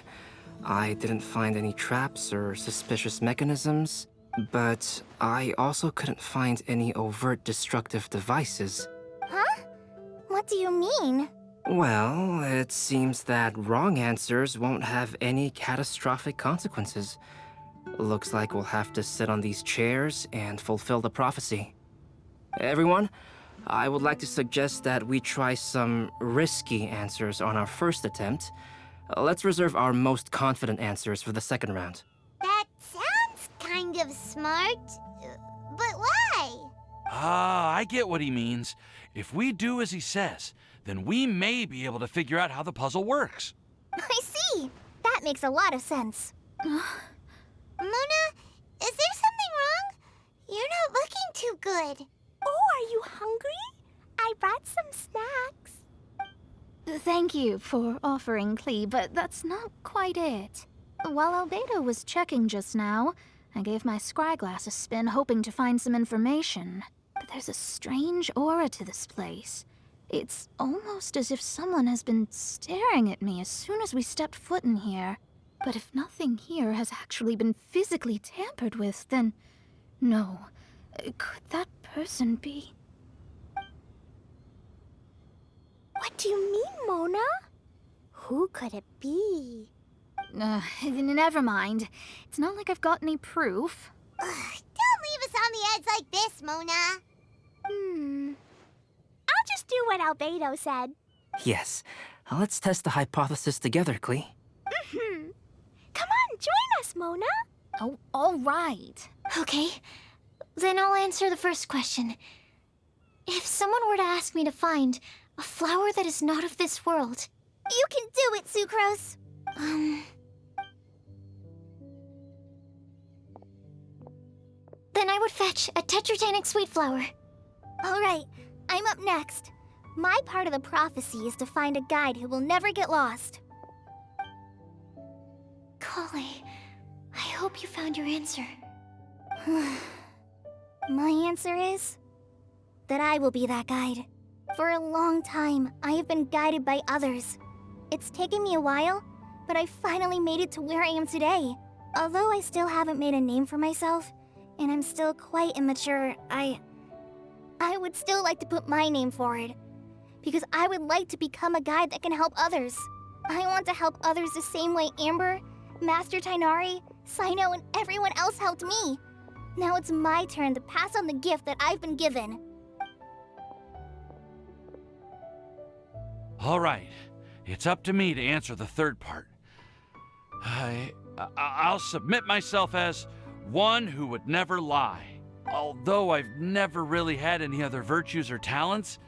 I didn't find any traps or suspicious mechanisms, but I also couldn't find any overt destructive devices. Huh? What do you mean? Well, it seems that wrong answers won't have any catastrophic consequences. Looks like we'll have to sit on these chairs and fulfill the prophecy. Everyone, I would like to suggest that we try some risky answers on our first attempt. Let's reserve our most confident answers for the second round. That sounds kind of smart, but why? I get what he means. If we do as he says, then we may be able to figure out how the puzzle works. I see! That makes a lot of sense. Mona, is there something wrong? You're not looking too good. Oh, are you hungry? I brought some snacks. Thank you for offering Klee, but that's not quite it. While Albedo was checking just now, I gave my scryglass a spin hoping to find some information. But there's a strange aura to this place. It's almost as if someone has been staring at me as soon as we stepped foot in here. But if nothing here has actually been physically tampered with, then no. Could that person be? What do you mean, Mona? Who could it be? Never mind. It's not like I've got any proof. Don't leave us on the edge like this, Mona. I'll just do what Albedo said. Yes. Let's test the hypothesis together, Klee. Come on, join us, Mona. Oh, all right. Okay, then I'll answer the first question. If someone were to ask me to find a flower that is not of this world... You can do it, Sucrose. Then I would fetch a tetragenic sweet flower. All right, I'm up next. My part of the prophecy is to find a guide who will never get lost. Kale, I hope you found your answer. My answer is that I will be that guide. For a long time, I have been guided by others. It's taken me a while, but I finally made it to where I am today. Although I still haven't made a name for myself, and I'm still quite immature, I would still like to put my name forward. Because I would like to become a guide that can help others. I want to help others the same way Amber, Master Tainari, Sino, and everyone else helped me. Now it's my turn to pass on the gift that I've been given. All right. It's up to me to answer the third part. I'll submit myself as one who would never lie. Although I've never really had any other virtues or talents,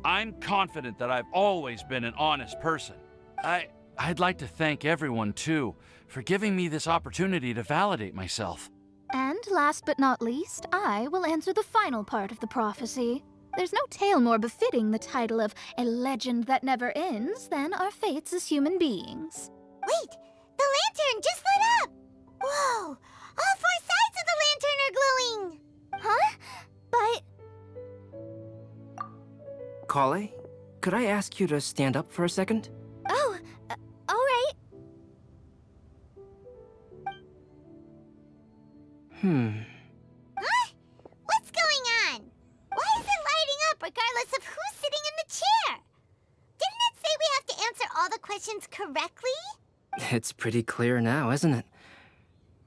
I'm confident that I've always been an honest person. I'd like to thank everyone, too, for giving me this opportunity to validate myself. And last but not least, I will answer the final part of the prophecy. There's no tale more befitting the title of a legend that never ends than our fates as human beings. Wait! The lantern just lit up! Whoa! All four sides of the lantern are glowing! Huh? But... Kale, could I ask you to stand up for a second? Oh, all right. Huh? What's going on? Why is it lighting up regardless of who's sitting in the chair? Didn't it say we have to answer all the questions correctly? It's pretty clear now, isn't it?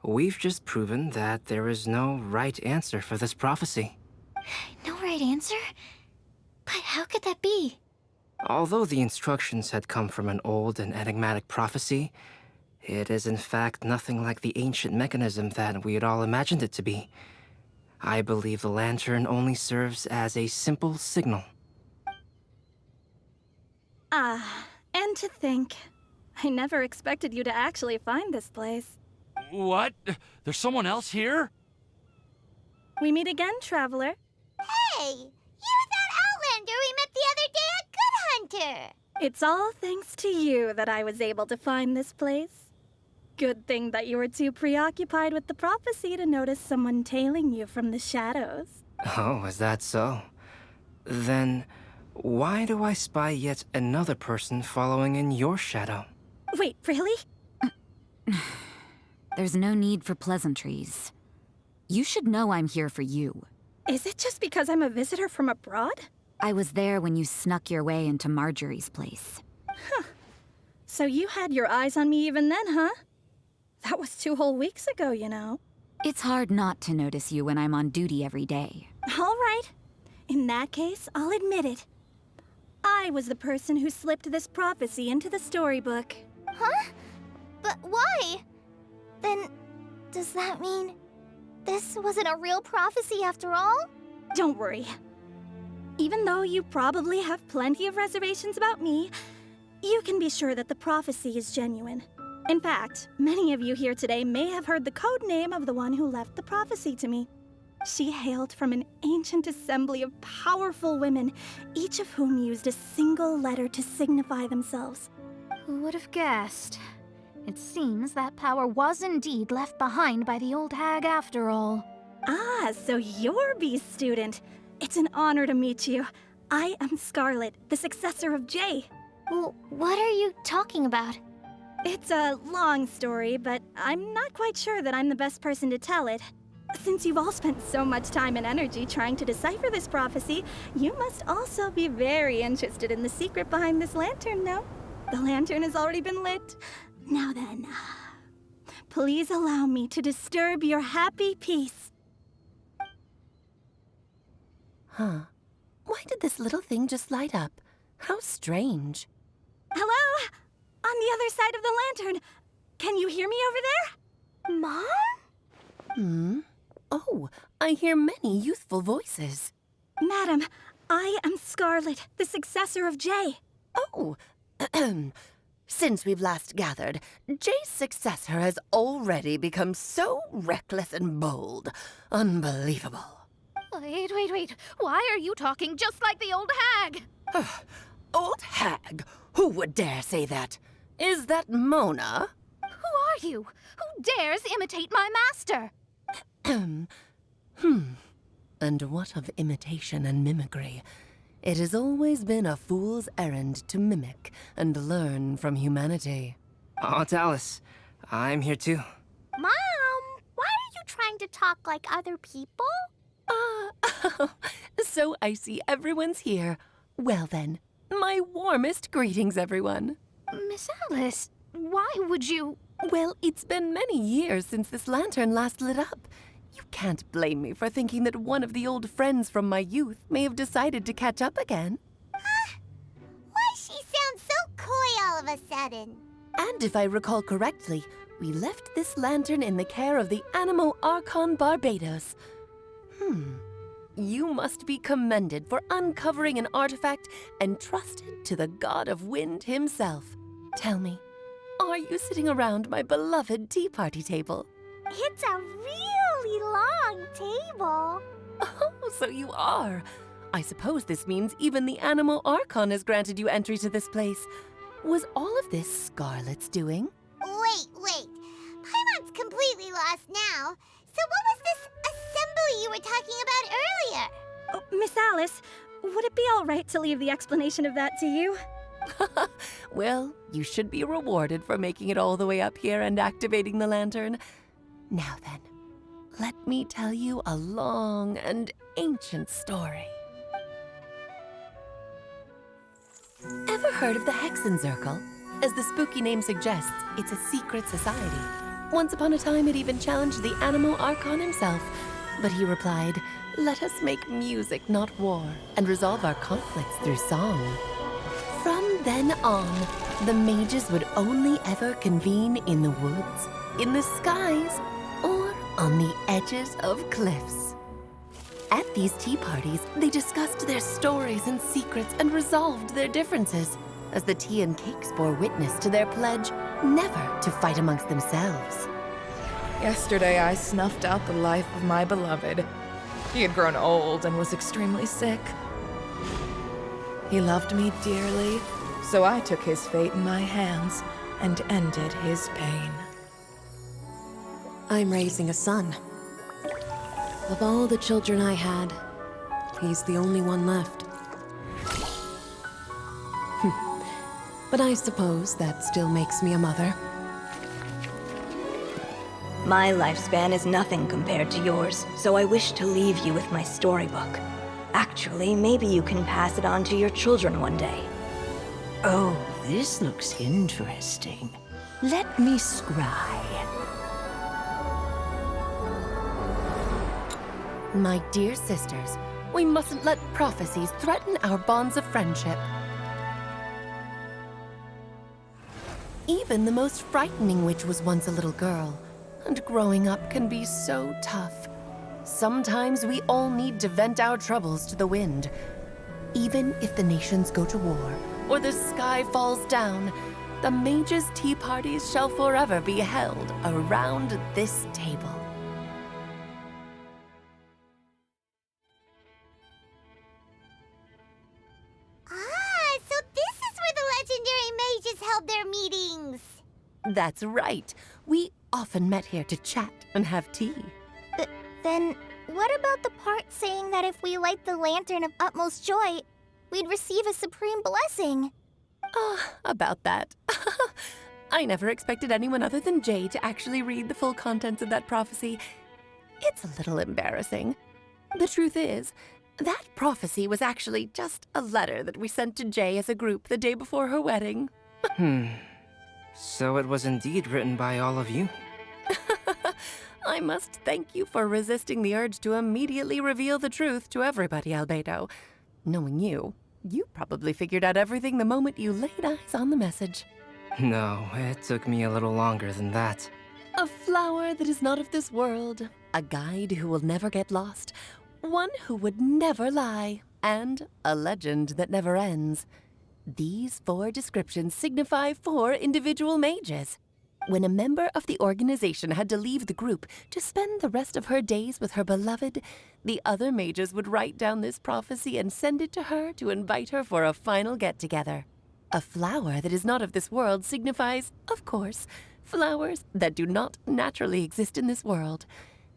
We've just proven that there is no right answer for this prophecy. No right answer? But how could that be? Although the instructions had come from an old and enigmatic prophecy, it is in fact nothing like the ancient mechanism that we had all imagined it to be. I believe the lantern only serves as a simple signal. And to think, I never expected you to actually find this place. What? There's someone else here? We meet again, traveler. Hey! You're that Outlander we met the other day at Good Hunter! It's all thanks to you that I was able to find this place. Good thing that you were too preoccupied with the prophecy to notice someone tailing you from the shadows. Oh, is that so? Then, why do I spy yet another person following in your shadow? Wait, really? There's no need for pleasantries. You should know I'm here for you. Is it just because I'm a visitor from abroad? I was there when you snuck your way into Marjorie's place. Huh. So you had your eyes on me even then, huh? That was 2 whole weeks ago, you know. It's hard not to notice you when I'm on duty every day. All right. In that case, I'll admit it. I was the person who slipped this prophecy into the storybook. Huh? But why? Then, does that mean this wasn't a real prophecy after all? Don't worry. Even though you probably have plenty of reservations about me, you can be sure that the prophecy is genuine. In fact, many of you here today may have heard the code name of the one who left the prophecy to me. She hailed from an ancient assembly of powerful women, each of whom used a single letter to signify themselves. Who would have guessed? It seems that power was indeed left behind by the old hag after all. Ah, so you're B's student. It's an honor to meet you. I am Scarlet, the successor of Jay. Well, what are you talking about? It's a long story, but I'm not quite sure that I'm the best person to tell it. Since you've all spent so much time and energy trying to decipher this prophecy, you must also be very interested in the secret behind this lantern, no? The lantern has already been lit. Now then, please allow me to disturb your happy peace. Huh. Why did this little thing just light up? How strange. Hello? On the other side of the lantern. Can you hear me over there? Mom? Oh, I hear many youthful voices. Madam, I am Scarlet, the successor of Jay. Oh, since we've last gathered, Jay's successor has already become so reckless and bold. Unbelievable. Wait. Why are you talking just like the old hag? Old hag? Who would dare say that? Is that Mona? Who are you? Who dares imitate my master? And what of imitation and mimicry? It has always been a fool's errand to mimic and learn from humanity. Aunt Alice, I'm here too. Mom, why are you trying to talk like other people? So I see everyone's here. Well then, my warmest greetings, everyone. Miss Alice, why would you... Well, it's been many years since this lantern last lit up. You can't blame me for thinking that one of the old friends from my youth may have decided to catch up again. Why she sounds so coy all of a sudden? And if I recall correctly, we left this lantern in the care of the Animo Archon Barbados. You must be commended for uncovering an artifact entrusted to the god of wind himself. Tell me, are you sitting around my beloved tea party table? It's a really long table. Oh, so you are. I suppose this means even the Animo Archon has granted you entry to this place. Was all of this Scarlet's doing? Wait. Paimon's completely lost now. So what was this assembly you were talking about earlier? Oh, Miss Alice, would it be all right to leave the explanation of that to you? Well, you should be rewarded for making it all the way up here and activating the lantern. Now then, let me tell you a long and ancient story. Ever heard of the Hexenzirkel? As the spooky name suggests, it's a secret society. Once upon a time, it even challenged the Animo Archon himself. But he replied, "Let us make music, not war, and resolve our conflicts through song." From then on, the mages would only ever convene in the woods, in the skies, or on the edges of cliffs. At these tea parties, they discussed their stories and secrets and resolved their differences, as the tea and cakes bore witness to their pledge never to fight amongst themselves. Yesterday, I snuffed out the life of my beloved. He had grown old and was extremely sick. He loved me dearly, so I took his fate in my hands and ended his pain. I'm raising a son. Of all the children I had, he's the only one left. But I suppose that still makes me a mother. My lifespan is nothing compared to yours, so I wish to leave you with my storybook. Actually, maybe you can pass it on to your children one day. Oh, this looks interesting. Let me scry. My dear sisters, we mustn't let prophecies threaten our bonds of friendship. Even the most frightening witch was once a little girl, and growing up can be so tough. Sometimes we all need to vent our troubles to the wind. Even if the nations go to war, or the sky falls down, the mages' tea parties shall forever be held around this table. Ah, so this is where the legendary mages held their meetings. That's right. We often met here to chat and have tea. Then, what about the part saying that if we light the lantern of utmost joy, we'd receive a supreme blessing? About that. I never expected anyone other than Jay to actually read the full contents of that prophecy. It's a little embarrassing. The truth is, that prophecy was actually just a letter that we sent to Jay as a group the day before her wedding. So it was indeed written by all of you. I must thank you for resisting the urge to immediately reveal the truth to everybody, Albedo. Knowing you, you probably figured out everything the moment you laid eyes on the message. No, it took me a little longer than that. A flower that is not of this world, a guide who will never get lost, one who would never lie, and a legend that never ends. These 4 descriptions signify 4 individual mages. When a member of the organization had to leave the group to spend the rest of her days with her beloved, the other mages would write down this prophecy and send it to her to invite her for a final get-together. A flower that is not of this world signifies, of course, flowers that do not naturally exist in this world.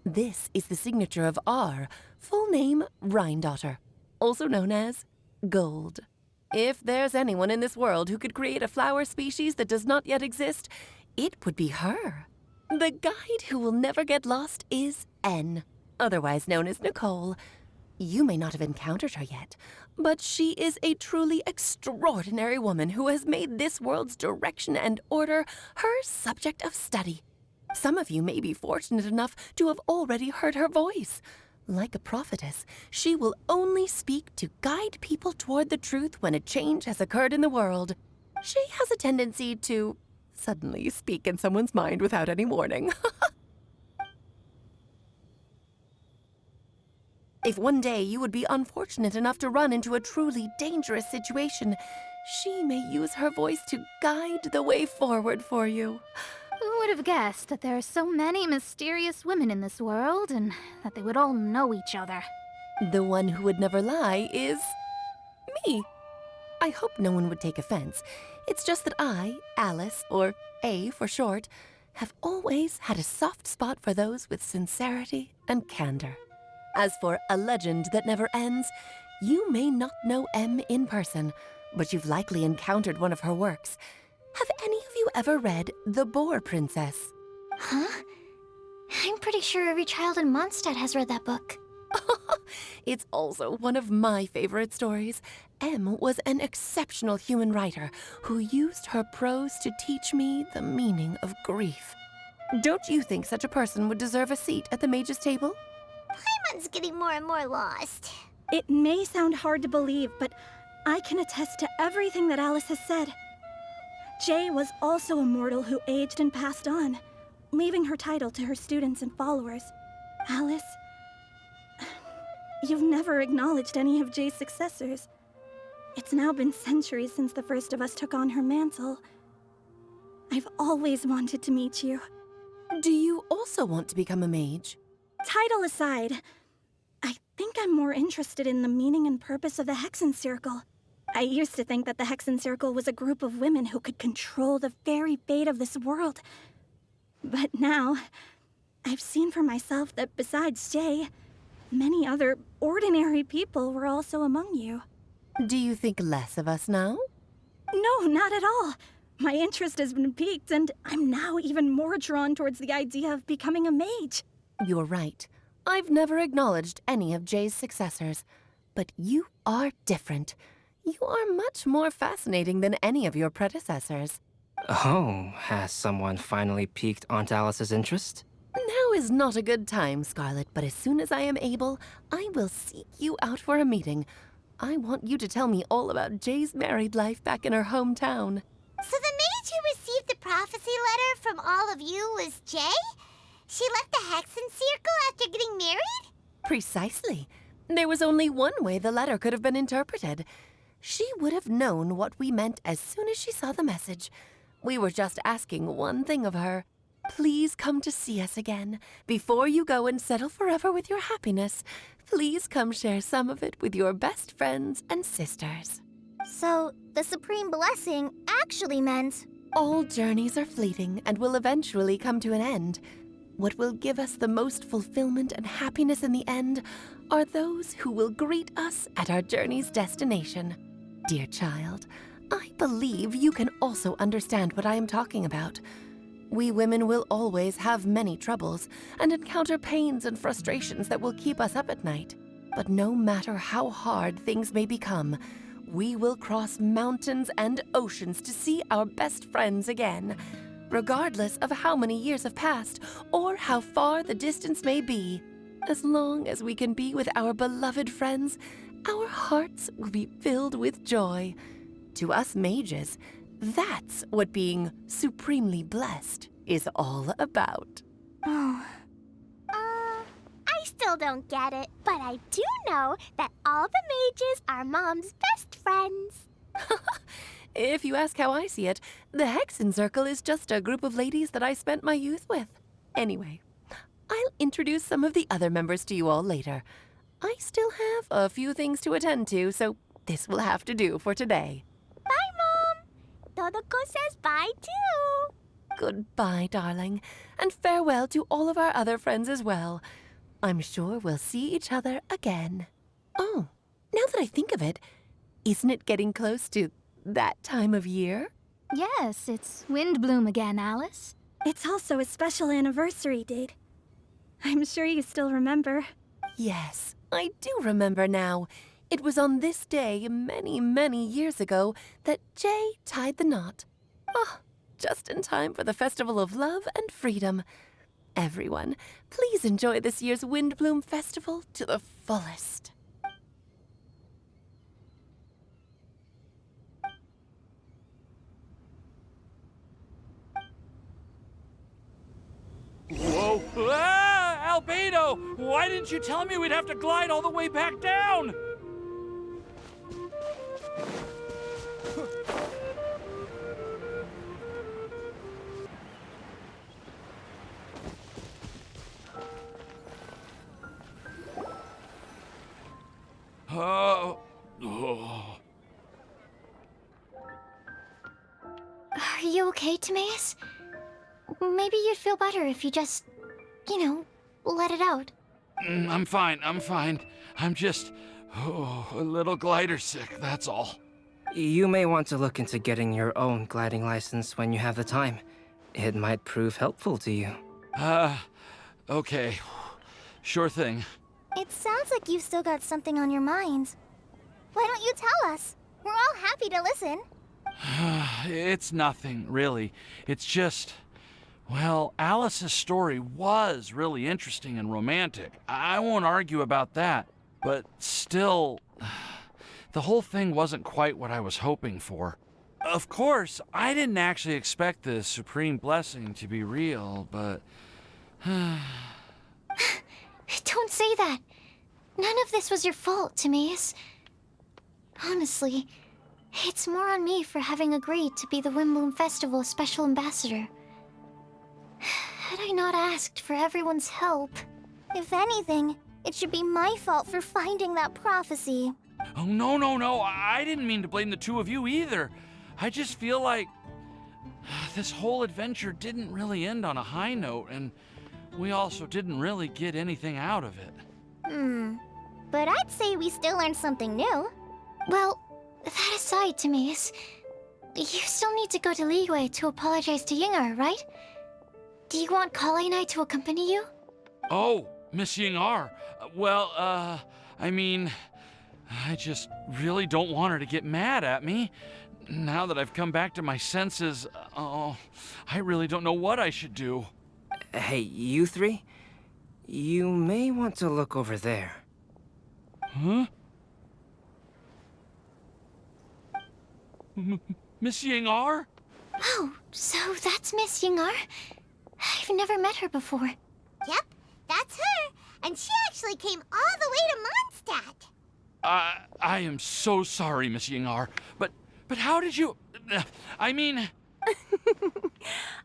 This is the signature of our full name, Rhine-daughter, also known as Gold. If there's anyone in this world who could create a flower species that does not yet exist, it would be her. The guide who will never get lost is N, otherwise known as Nicole. You may not have encountered her yet, but she is a truly extraordinary woman who has made this world's direction and order her subject of study. Some of you may be fortunate enough to have already heard her voice. Like a prophetess, she will only speak to guide people toward the truth when a change has occurred in the world. She has a tendency to suddenly speak in someone's mind without any warning. If one day you would be unfortunate enough to run into a truly dangerous situation, she may use her voice to guide the way forward for you. Who would have guessed that there are so many mysterious women in this world, and that they would all know each other? The one who would never lie is me. I hope no one would take offense. It's just that I, Alice, or A for short, have always had a soft spot for those with sincerity and candor. As for a legend that never ends, you may not know M in person, but you've likely encountered one of her works. Have any of you ever read The Boar Princess? Huh? I'm pretty sure every child in Mondstadt has read that book. It's also one of my favorite stories. M was an exceptional human writer who used her prose to teach me the meaning of grief. Don't you think such a person would deserve a seat at the mage's table? Paimon's getting more and more lost. It may sound hard to believe, but I can attest to everything that Alice has said. Jay was also a mortal who aged and passed on, leaving her title to her students and followers. Alice, you've never acknowledged any of Jay's successors. It's now been centuries since the first of us took on her mantle. I've always wanted to meet you. Do you also want to become a mage? Title aside, I think I'm more interested in the meaning and purpose of the Hexen Circle. I used to think that the Hexen Circle was a group of women who could control the very fate of this world. But now, I've seen for myself that besides Jay, many other ordinary people were also among you. Do you think less of us now? No, not at all. My interest has been piqued, and I'm now even more drawn towards the idea of becoming a mage. You're right. I've never acknowledged any of Jay's successors, but you are different. You are much more fascinating than any of your predecessors. Oh, has someone finally piqued Aunt Alice's interest? Now is not a good time, Scarlet, but as soon as I am able, I will seek you out for a meeting. I want you to tell me all about Jay's married life back in her hometown. So the mage who received the prophecy letter from all of you was Jay? She left the Hexen Circle after getting married? Precisely. There was only one way the letter could have been interpreted. She would have known what we meant as soon as she saw the message. We were just asking one thing of her. Please come to see us again. Before you go and settle forever with your happiness, please come share some of it with your best friends and sisters. So, the Supreme Blessing actually meant... All journeys are fleeting and will eventually come to an end. What will give us the most fulfillment and happiness in the end are those who will greet us at our journey's destination. Dear child, I believe you can also understand what I am talking about. We women will always have many troubles and encounter pains and frustrations that will keep us up at night. But no matter how hard things may become, we will cross mountains and oceans to see our best friends again, regardless of how many years have passed or how far the distance may be. As long as we can be with our beloved friends, our hearts will be filled with joy. To us mages, that's what being supremely blessed is all about. I still don't get it, but I do know that all the mages are Mom's best friends. If you ask how I see it, the Hexen Circle is just a group of ladies that I spent my youth with. Anyway, I'll introduce some of the other members to you all later. I still have a few things to attend to, so this will have to do for today. Bye, Mom. Todoko says bye, too. Goodbye, darling, and farewell to all of our other friends as well. I'm sure we'll see each other again. Oh, now that I think of it, isn't it getting close to that time of year? Yes, it's Windblume again, Alice. It's also a special anniversary date. I'm sure you still remember. Yes, I do remember now. It was on this day many, many years ago that Jay tied the knot. Ah, just in time for the Festival of Love and Freedom. Everyone, please enjoy this year's Windblume Festival to the fullest. Whoa! Ah! Albedo! Why didn't you tell me we'd have to glide all the way back down? Oh. Are you okay, Timaeus? Maybe you'd feel better if you just, let it out. I'm fine. I'm just a little glider sick, that's all. You may want to look into getting your own gliding license when you have the time. It might prove helpful to you. Okay. Sure thing. It sounds like you've still got something on your mind. Why don't you tell us? We're all happy to listen. It's nothing, really. It's just... Well, Alice's story was really interesting and romantic. I won't argue about that. But still, the whole thing wasn't quite what I was hoping for. Of course, I didn't actually expect the Supreme Blessing to be real, but... Don't say that. None of this was your fault, Timaeus. Honestly, it's more on me for having agreed to be the Windblume Festival Special Ambassador. Had I not asked for everyone's help... If anything, it should be my fault for finding that prophecy. Oh, no. I didn't mean to blame the two of you either. I just feel like this whole adventure didn't really end on a high note, and we also didn't really get anything out of it. But I'd say we still learned something new. Well, that aside, Timaeus, you still need to go to Liyue to apologize to Yingar, right? Do you want Kale and I to accompany you? Oh, Miss Yingar. Well, I mean, I just really don't want her to get mad at me. Now that I've come back to my senses, I really don't know what I should do. Hey, you three? You may want to look over there. Huh? Miss Yingar? Oh, so that's Miss Yingar? I've never met her before. Yep, that's her. And she actually came all the way to Mondstadt. I am so sorry, Miss Yingar. But how did you... I mean...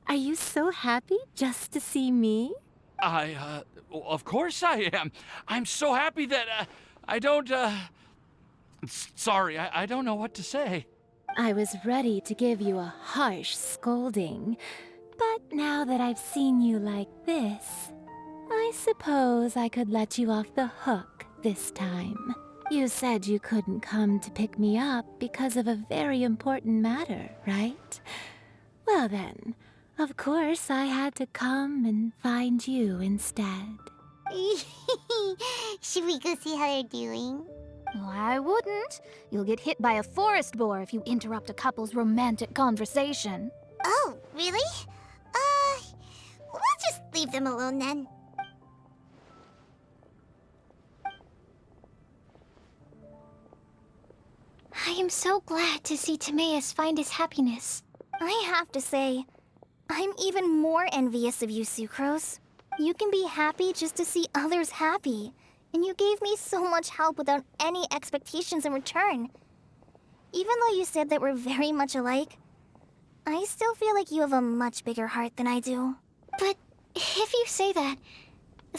Are you so happy just to see me? Well, of course I am. I'm so happy that, I don't, sorry, I don't know what to say. I was ready to give you a harsh scolding, but now that I've seen you like this, I suppose I could let you off the hook this time. You said you couldn't come to pick me up because of a very important matter, right? Well then, of course I had to come and find you instead. Should we go see how they're doing? Oh, I wouldn't. You'll get hit by a forest boar if you interrupt a couple's romantic conversation. Oh, really? We'll just leave them alone then. I am so glad to see Timaeus find his happiness. I have to say, I'm even more envious of you, Sucrose. You can be happy just to see others happy, and you gave me so much help without any expectations in return. Even though you said that we're very much alike, I still feel like you have a much bigger heart than I do. But if you say that,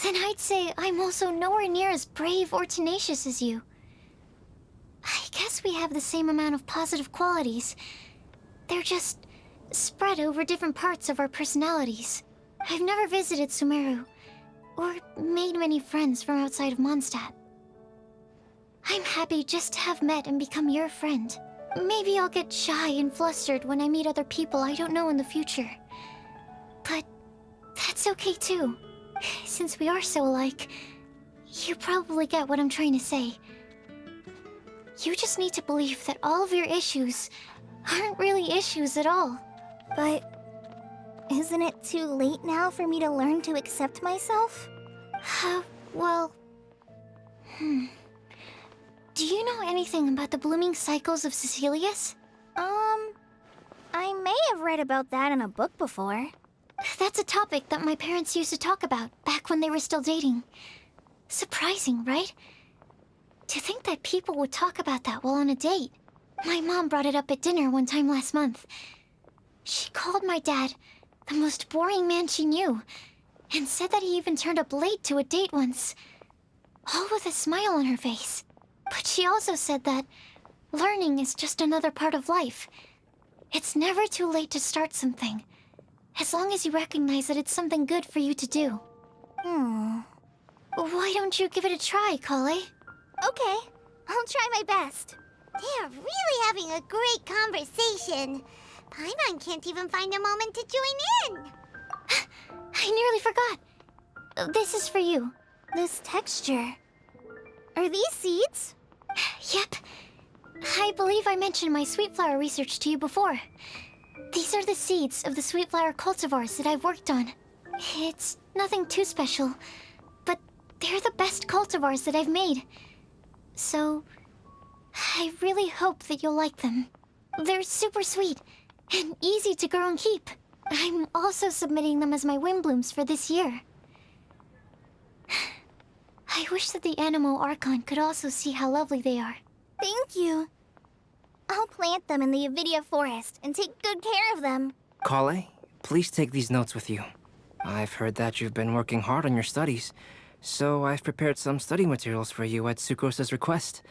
then I'd say I'm also nowhere near as brave or tenacious as you. I guess we have the same amount of positive qualities. They're just spread over different parts of our personalities. I've never visited Sumeru, or made many friends from outside of Mondstadt. I'm happy just to have met and become your friend. Maybe I'll get shy and flustered when I meet other people I don't know in the future. But that's okay too. Since we are so alike, you probably get what I'm trying to say. You just need to believe that all of your issues aren't really issues at all. But isn't it too late now for me to learn to accept myself? Well... Do you know anything about the blooming cycles of Cecilius? I may have read about that in a book before. That's a topic that my parents used to talk about back when they were still dating. Surprising, right? To think that people would talk about that while on a date. My mom brought it up at dinner one time last month. She called my dad the most boring man she knew, and said that he even turned up late to a date once, all with a smile on her face. But she also said that learning is just another part of life. It's never too late to start something, as long as you recognize that it's something good for you to do. Why don't you give it a try, Kale? Okay, I'll try my best. They're really having a great conversation. Paimon can't even find a moment to join in. I nearly forgot. This is for you. This texture. Are these seeds? Yep. I believe I mentioned my sweet flower research to you before. These are the seeds of the sweet flower cultivars that I've worked on. It's nothing too special, but they're the best cultivars that I've made. So, I really hope that you'll like them. They're super sweet and easy to grow and keep. I'm also submitting them as my Windblooms for this year. I wish that the Animo Archon could also see how lovely they are. Thank you. I'll plant them in the Avidia forest and take good care of them. Kale, please take these notes with you. I've heard that you've been working hard on your studies, so I've prepared some study materials for you at Sucrose's request.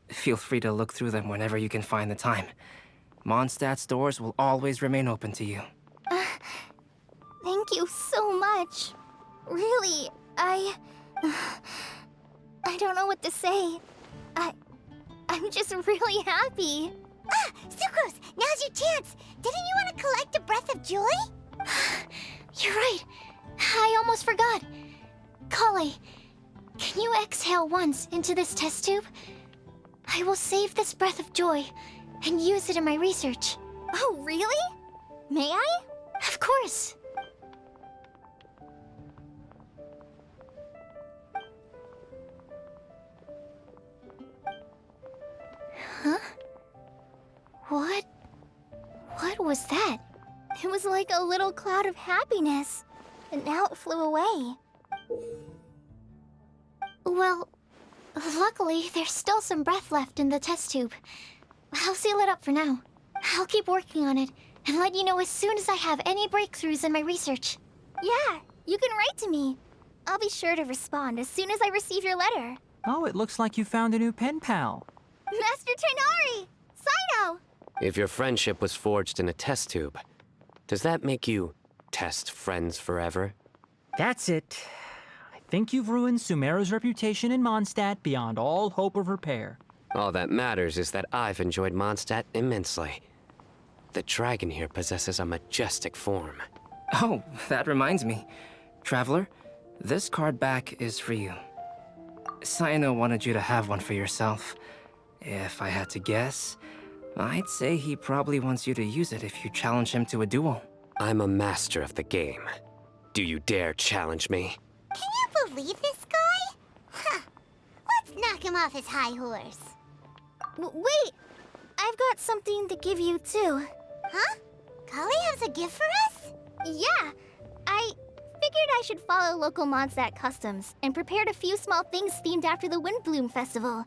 Feel free to look through them whenever you can find the time. Mondstadt's doors will always remain open to you. Thank you so much. Really, I don't know what to say. I'm just really happy. Sucrose, now's your chance. Didn't you want to collect a breath of joy? You're right. I almost forgot. Kale, can you exhale once into this test tube? I will save this breath of joy and use it in my research. Oh, really? May I? Of course. Huh? What was that? It was like a little cloud of happiness, and now it flew away. Well, luckily, there's still some breath left in the test tube. I'll seal it up for now. I'll keep working on it and let you know as soon as I have any breakthroughs in my research. Yeah, you can write to me. I'll be sure to respond as soon as I receive your letter. Oh, it looks like you found a new pen pal. Master Tainari! Sino! If your friendship was forged in a test tube, does that make you test friends forever? That's it. I think you've ruined Sumeru's reputation in Mondstadt beyond all hope of repair. All that matters is that I've enjoyed Mondstadt immensely. The dragon here possesses a majestic form. Oh, that reminds me. Traveler, this card back is for you. Sino wanted you to have one for yourself. If I had to guess, I'd say he probably wants you to use it if you challenge him to a duel. I'm a master of the game. Do you dare challenge me? Can you believe this guy? Huh. Let's knock him off his high horse. Wait! I've got something to give you, too. Huh? Kali has a gift for us? Yeah! I figured I should follow local Mondstadt customs and prepared a few small things themed after the Windblume festival.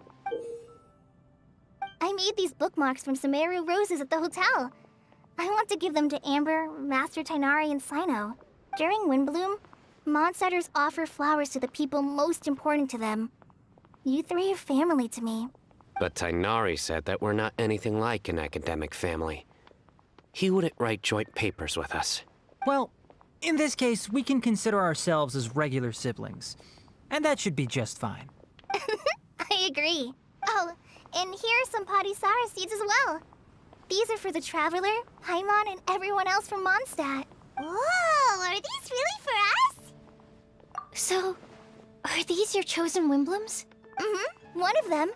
I made these bookmarks from Sumeru roses at the hotel. I want to give them to Amber, Master Tainari, and Sino. During Windblume, Mondstadters offer flowers to the people most important to them. You three are family to me. But Tainari said that we're not anything like an academic family. He wouldn't write joint papers with us. Well, in this case, we can consider ourselves as regular siblings. And that should be just fine. I agree. Oh, and here are some Padisara seeds as well. These are for the Traveler, Paimon, and everyone else from Mondstadt. Whoa, are these really for us? So, are these your chosen Windblooms? Mm-hmm, one of them.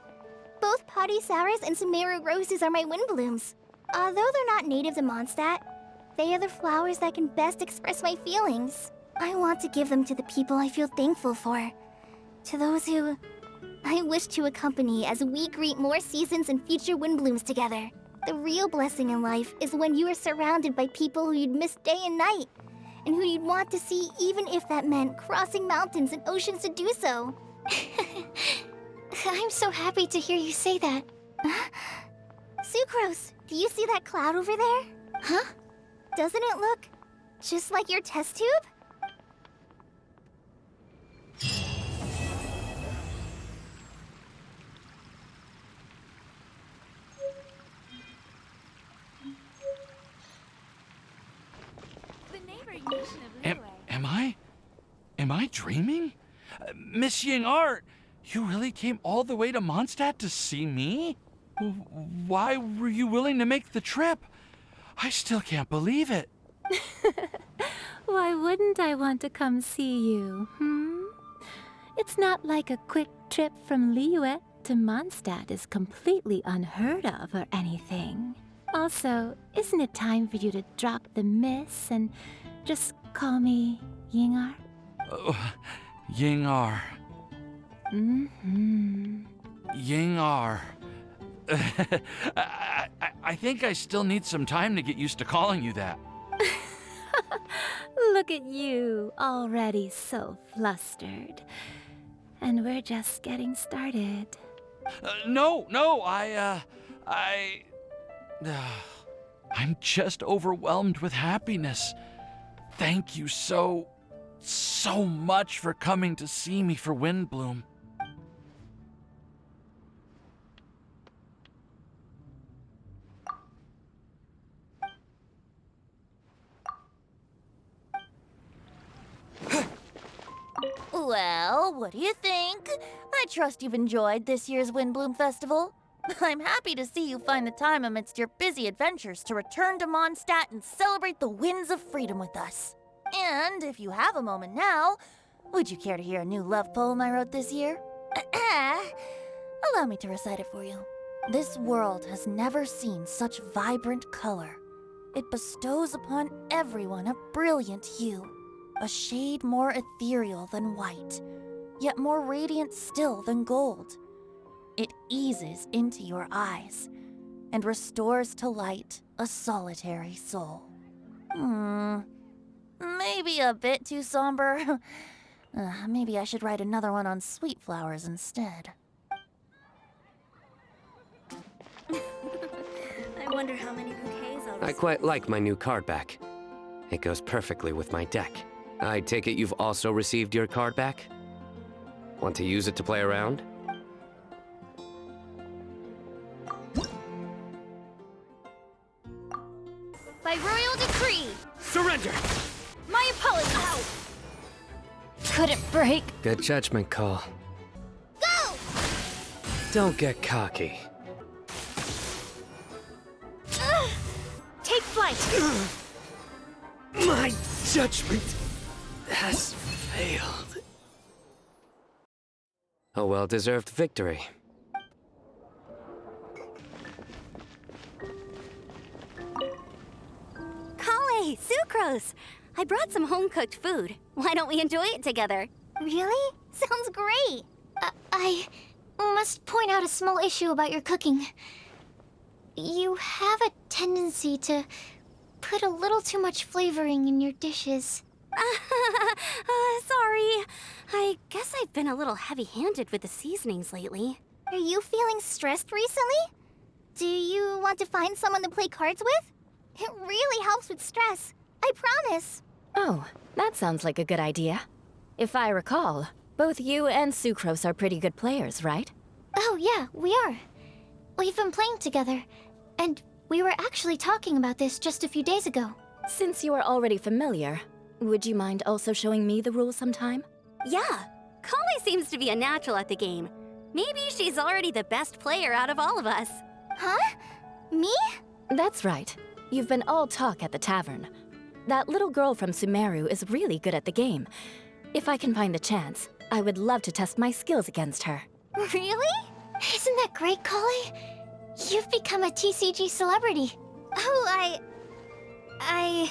Both Padisaras and Sumeru roses are my Windblooms. Although they're not native to Mondstadt, they are the flowers that can best express my feelings. I want to give them to the people I feel thankful for. To those who I wish to accompany as we greet more seasons and future Windblooms together. The real blessing in life is when you are surrounded by people who you'd miss day and night, and who you'd want to see even if that meant crossing mountains and oceans to do so. I'm so happy to hear you say that. Sucrose, do you see that cloud over there? Huh? Doesn't it look just like your test tube? Am I dreaming? Miss Ying Art, you really came all the way to Mondstadt to see me? Why were you willing to make the trip? I still can't believe it. Why wouldn't I want to come see you, It's not like a quick trip from Liyue to Mondstadt is completely unheard of or anything. Also, isn't it time for you to drop the miss and just call me Yingar? Yingar. Yingar. I think I still need some time to get used to calling you that. Look at you, already so flustered. And we're just getting started. No, I'm just overwhelmed with happiness. Thank you so much for coming to see me for Windblume. Well, what do you think? I trust you've enjoyed this year's Windblume Festival. I'm happy to see you find the time amidst your busy adventures to return to Mondstadt and celebrate the winds of freedom with us. And if you have a moment now, would you care to hear a new love poem I wrote this year? Allow me to recite it for you. This world has never seen such vibrant color. It bestows upon everyone a brilliant hue, a shade more ethereal than white, yet more radiant still than gold. It eases into your eyes and restores to light a solitary soul. Maybe a bit too somber. Maybe I should write another one on sweet flowers instead. I wonder how many bouquets I'll receive. I quite like my new card back. It goes perfectly with my deck. I take it you've also received your card back? Want to use it to play around? By royal decree, Surrender! my apologies. Couldn't break. Good judgment call. Go! Don't get cocky. Take flight. My judgment has failed. A well-deserved victory. Kale, Sucrose! I brought some home-cooked food. Why don't we enjoy it together? Really? Sounds great. I must point out a small issue about your cooking. You have a tendency to put a little too much flavoring in your dishes. Sorry. I guess I've been a little heavy-handed with the seasonings lately. Are you feeling stressed recently? Do you want to find someone to play cards with? It really helps with stress. I promise. Oh, that sounds like a good idea. If I recall, both you and Sucrose are pretty good players, right? Oh yeah, we are. We've been playing together, and we were actually talking about this just a few days ago. Since you are already familiar, would you mind also showing me the rules sometime? Yeah, Kale seems to be a natural at the game. Maybe she's already the best player out of all of us. Huh? Me? That's right. You've been all talk at the tavern. That little girl from Sumeru is really good at the game. If I can find the chance, I would love to test my skills against her. Really? Isn't that great, Kale? You've become a TCG celebrity. Oh, I...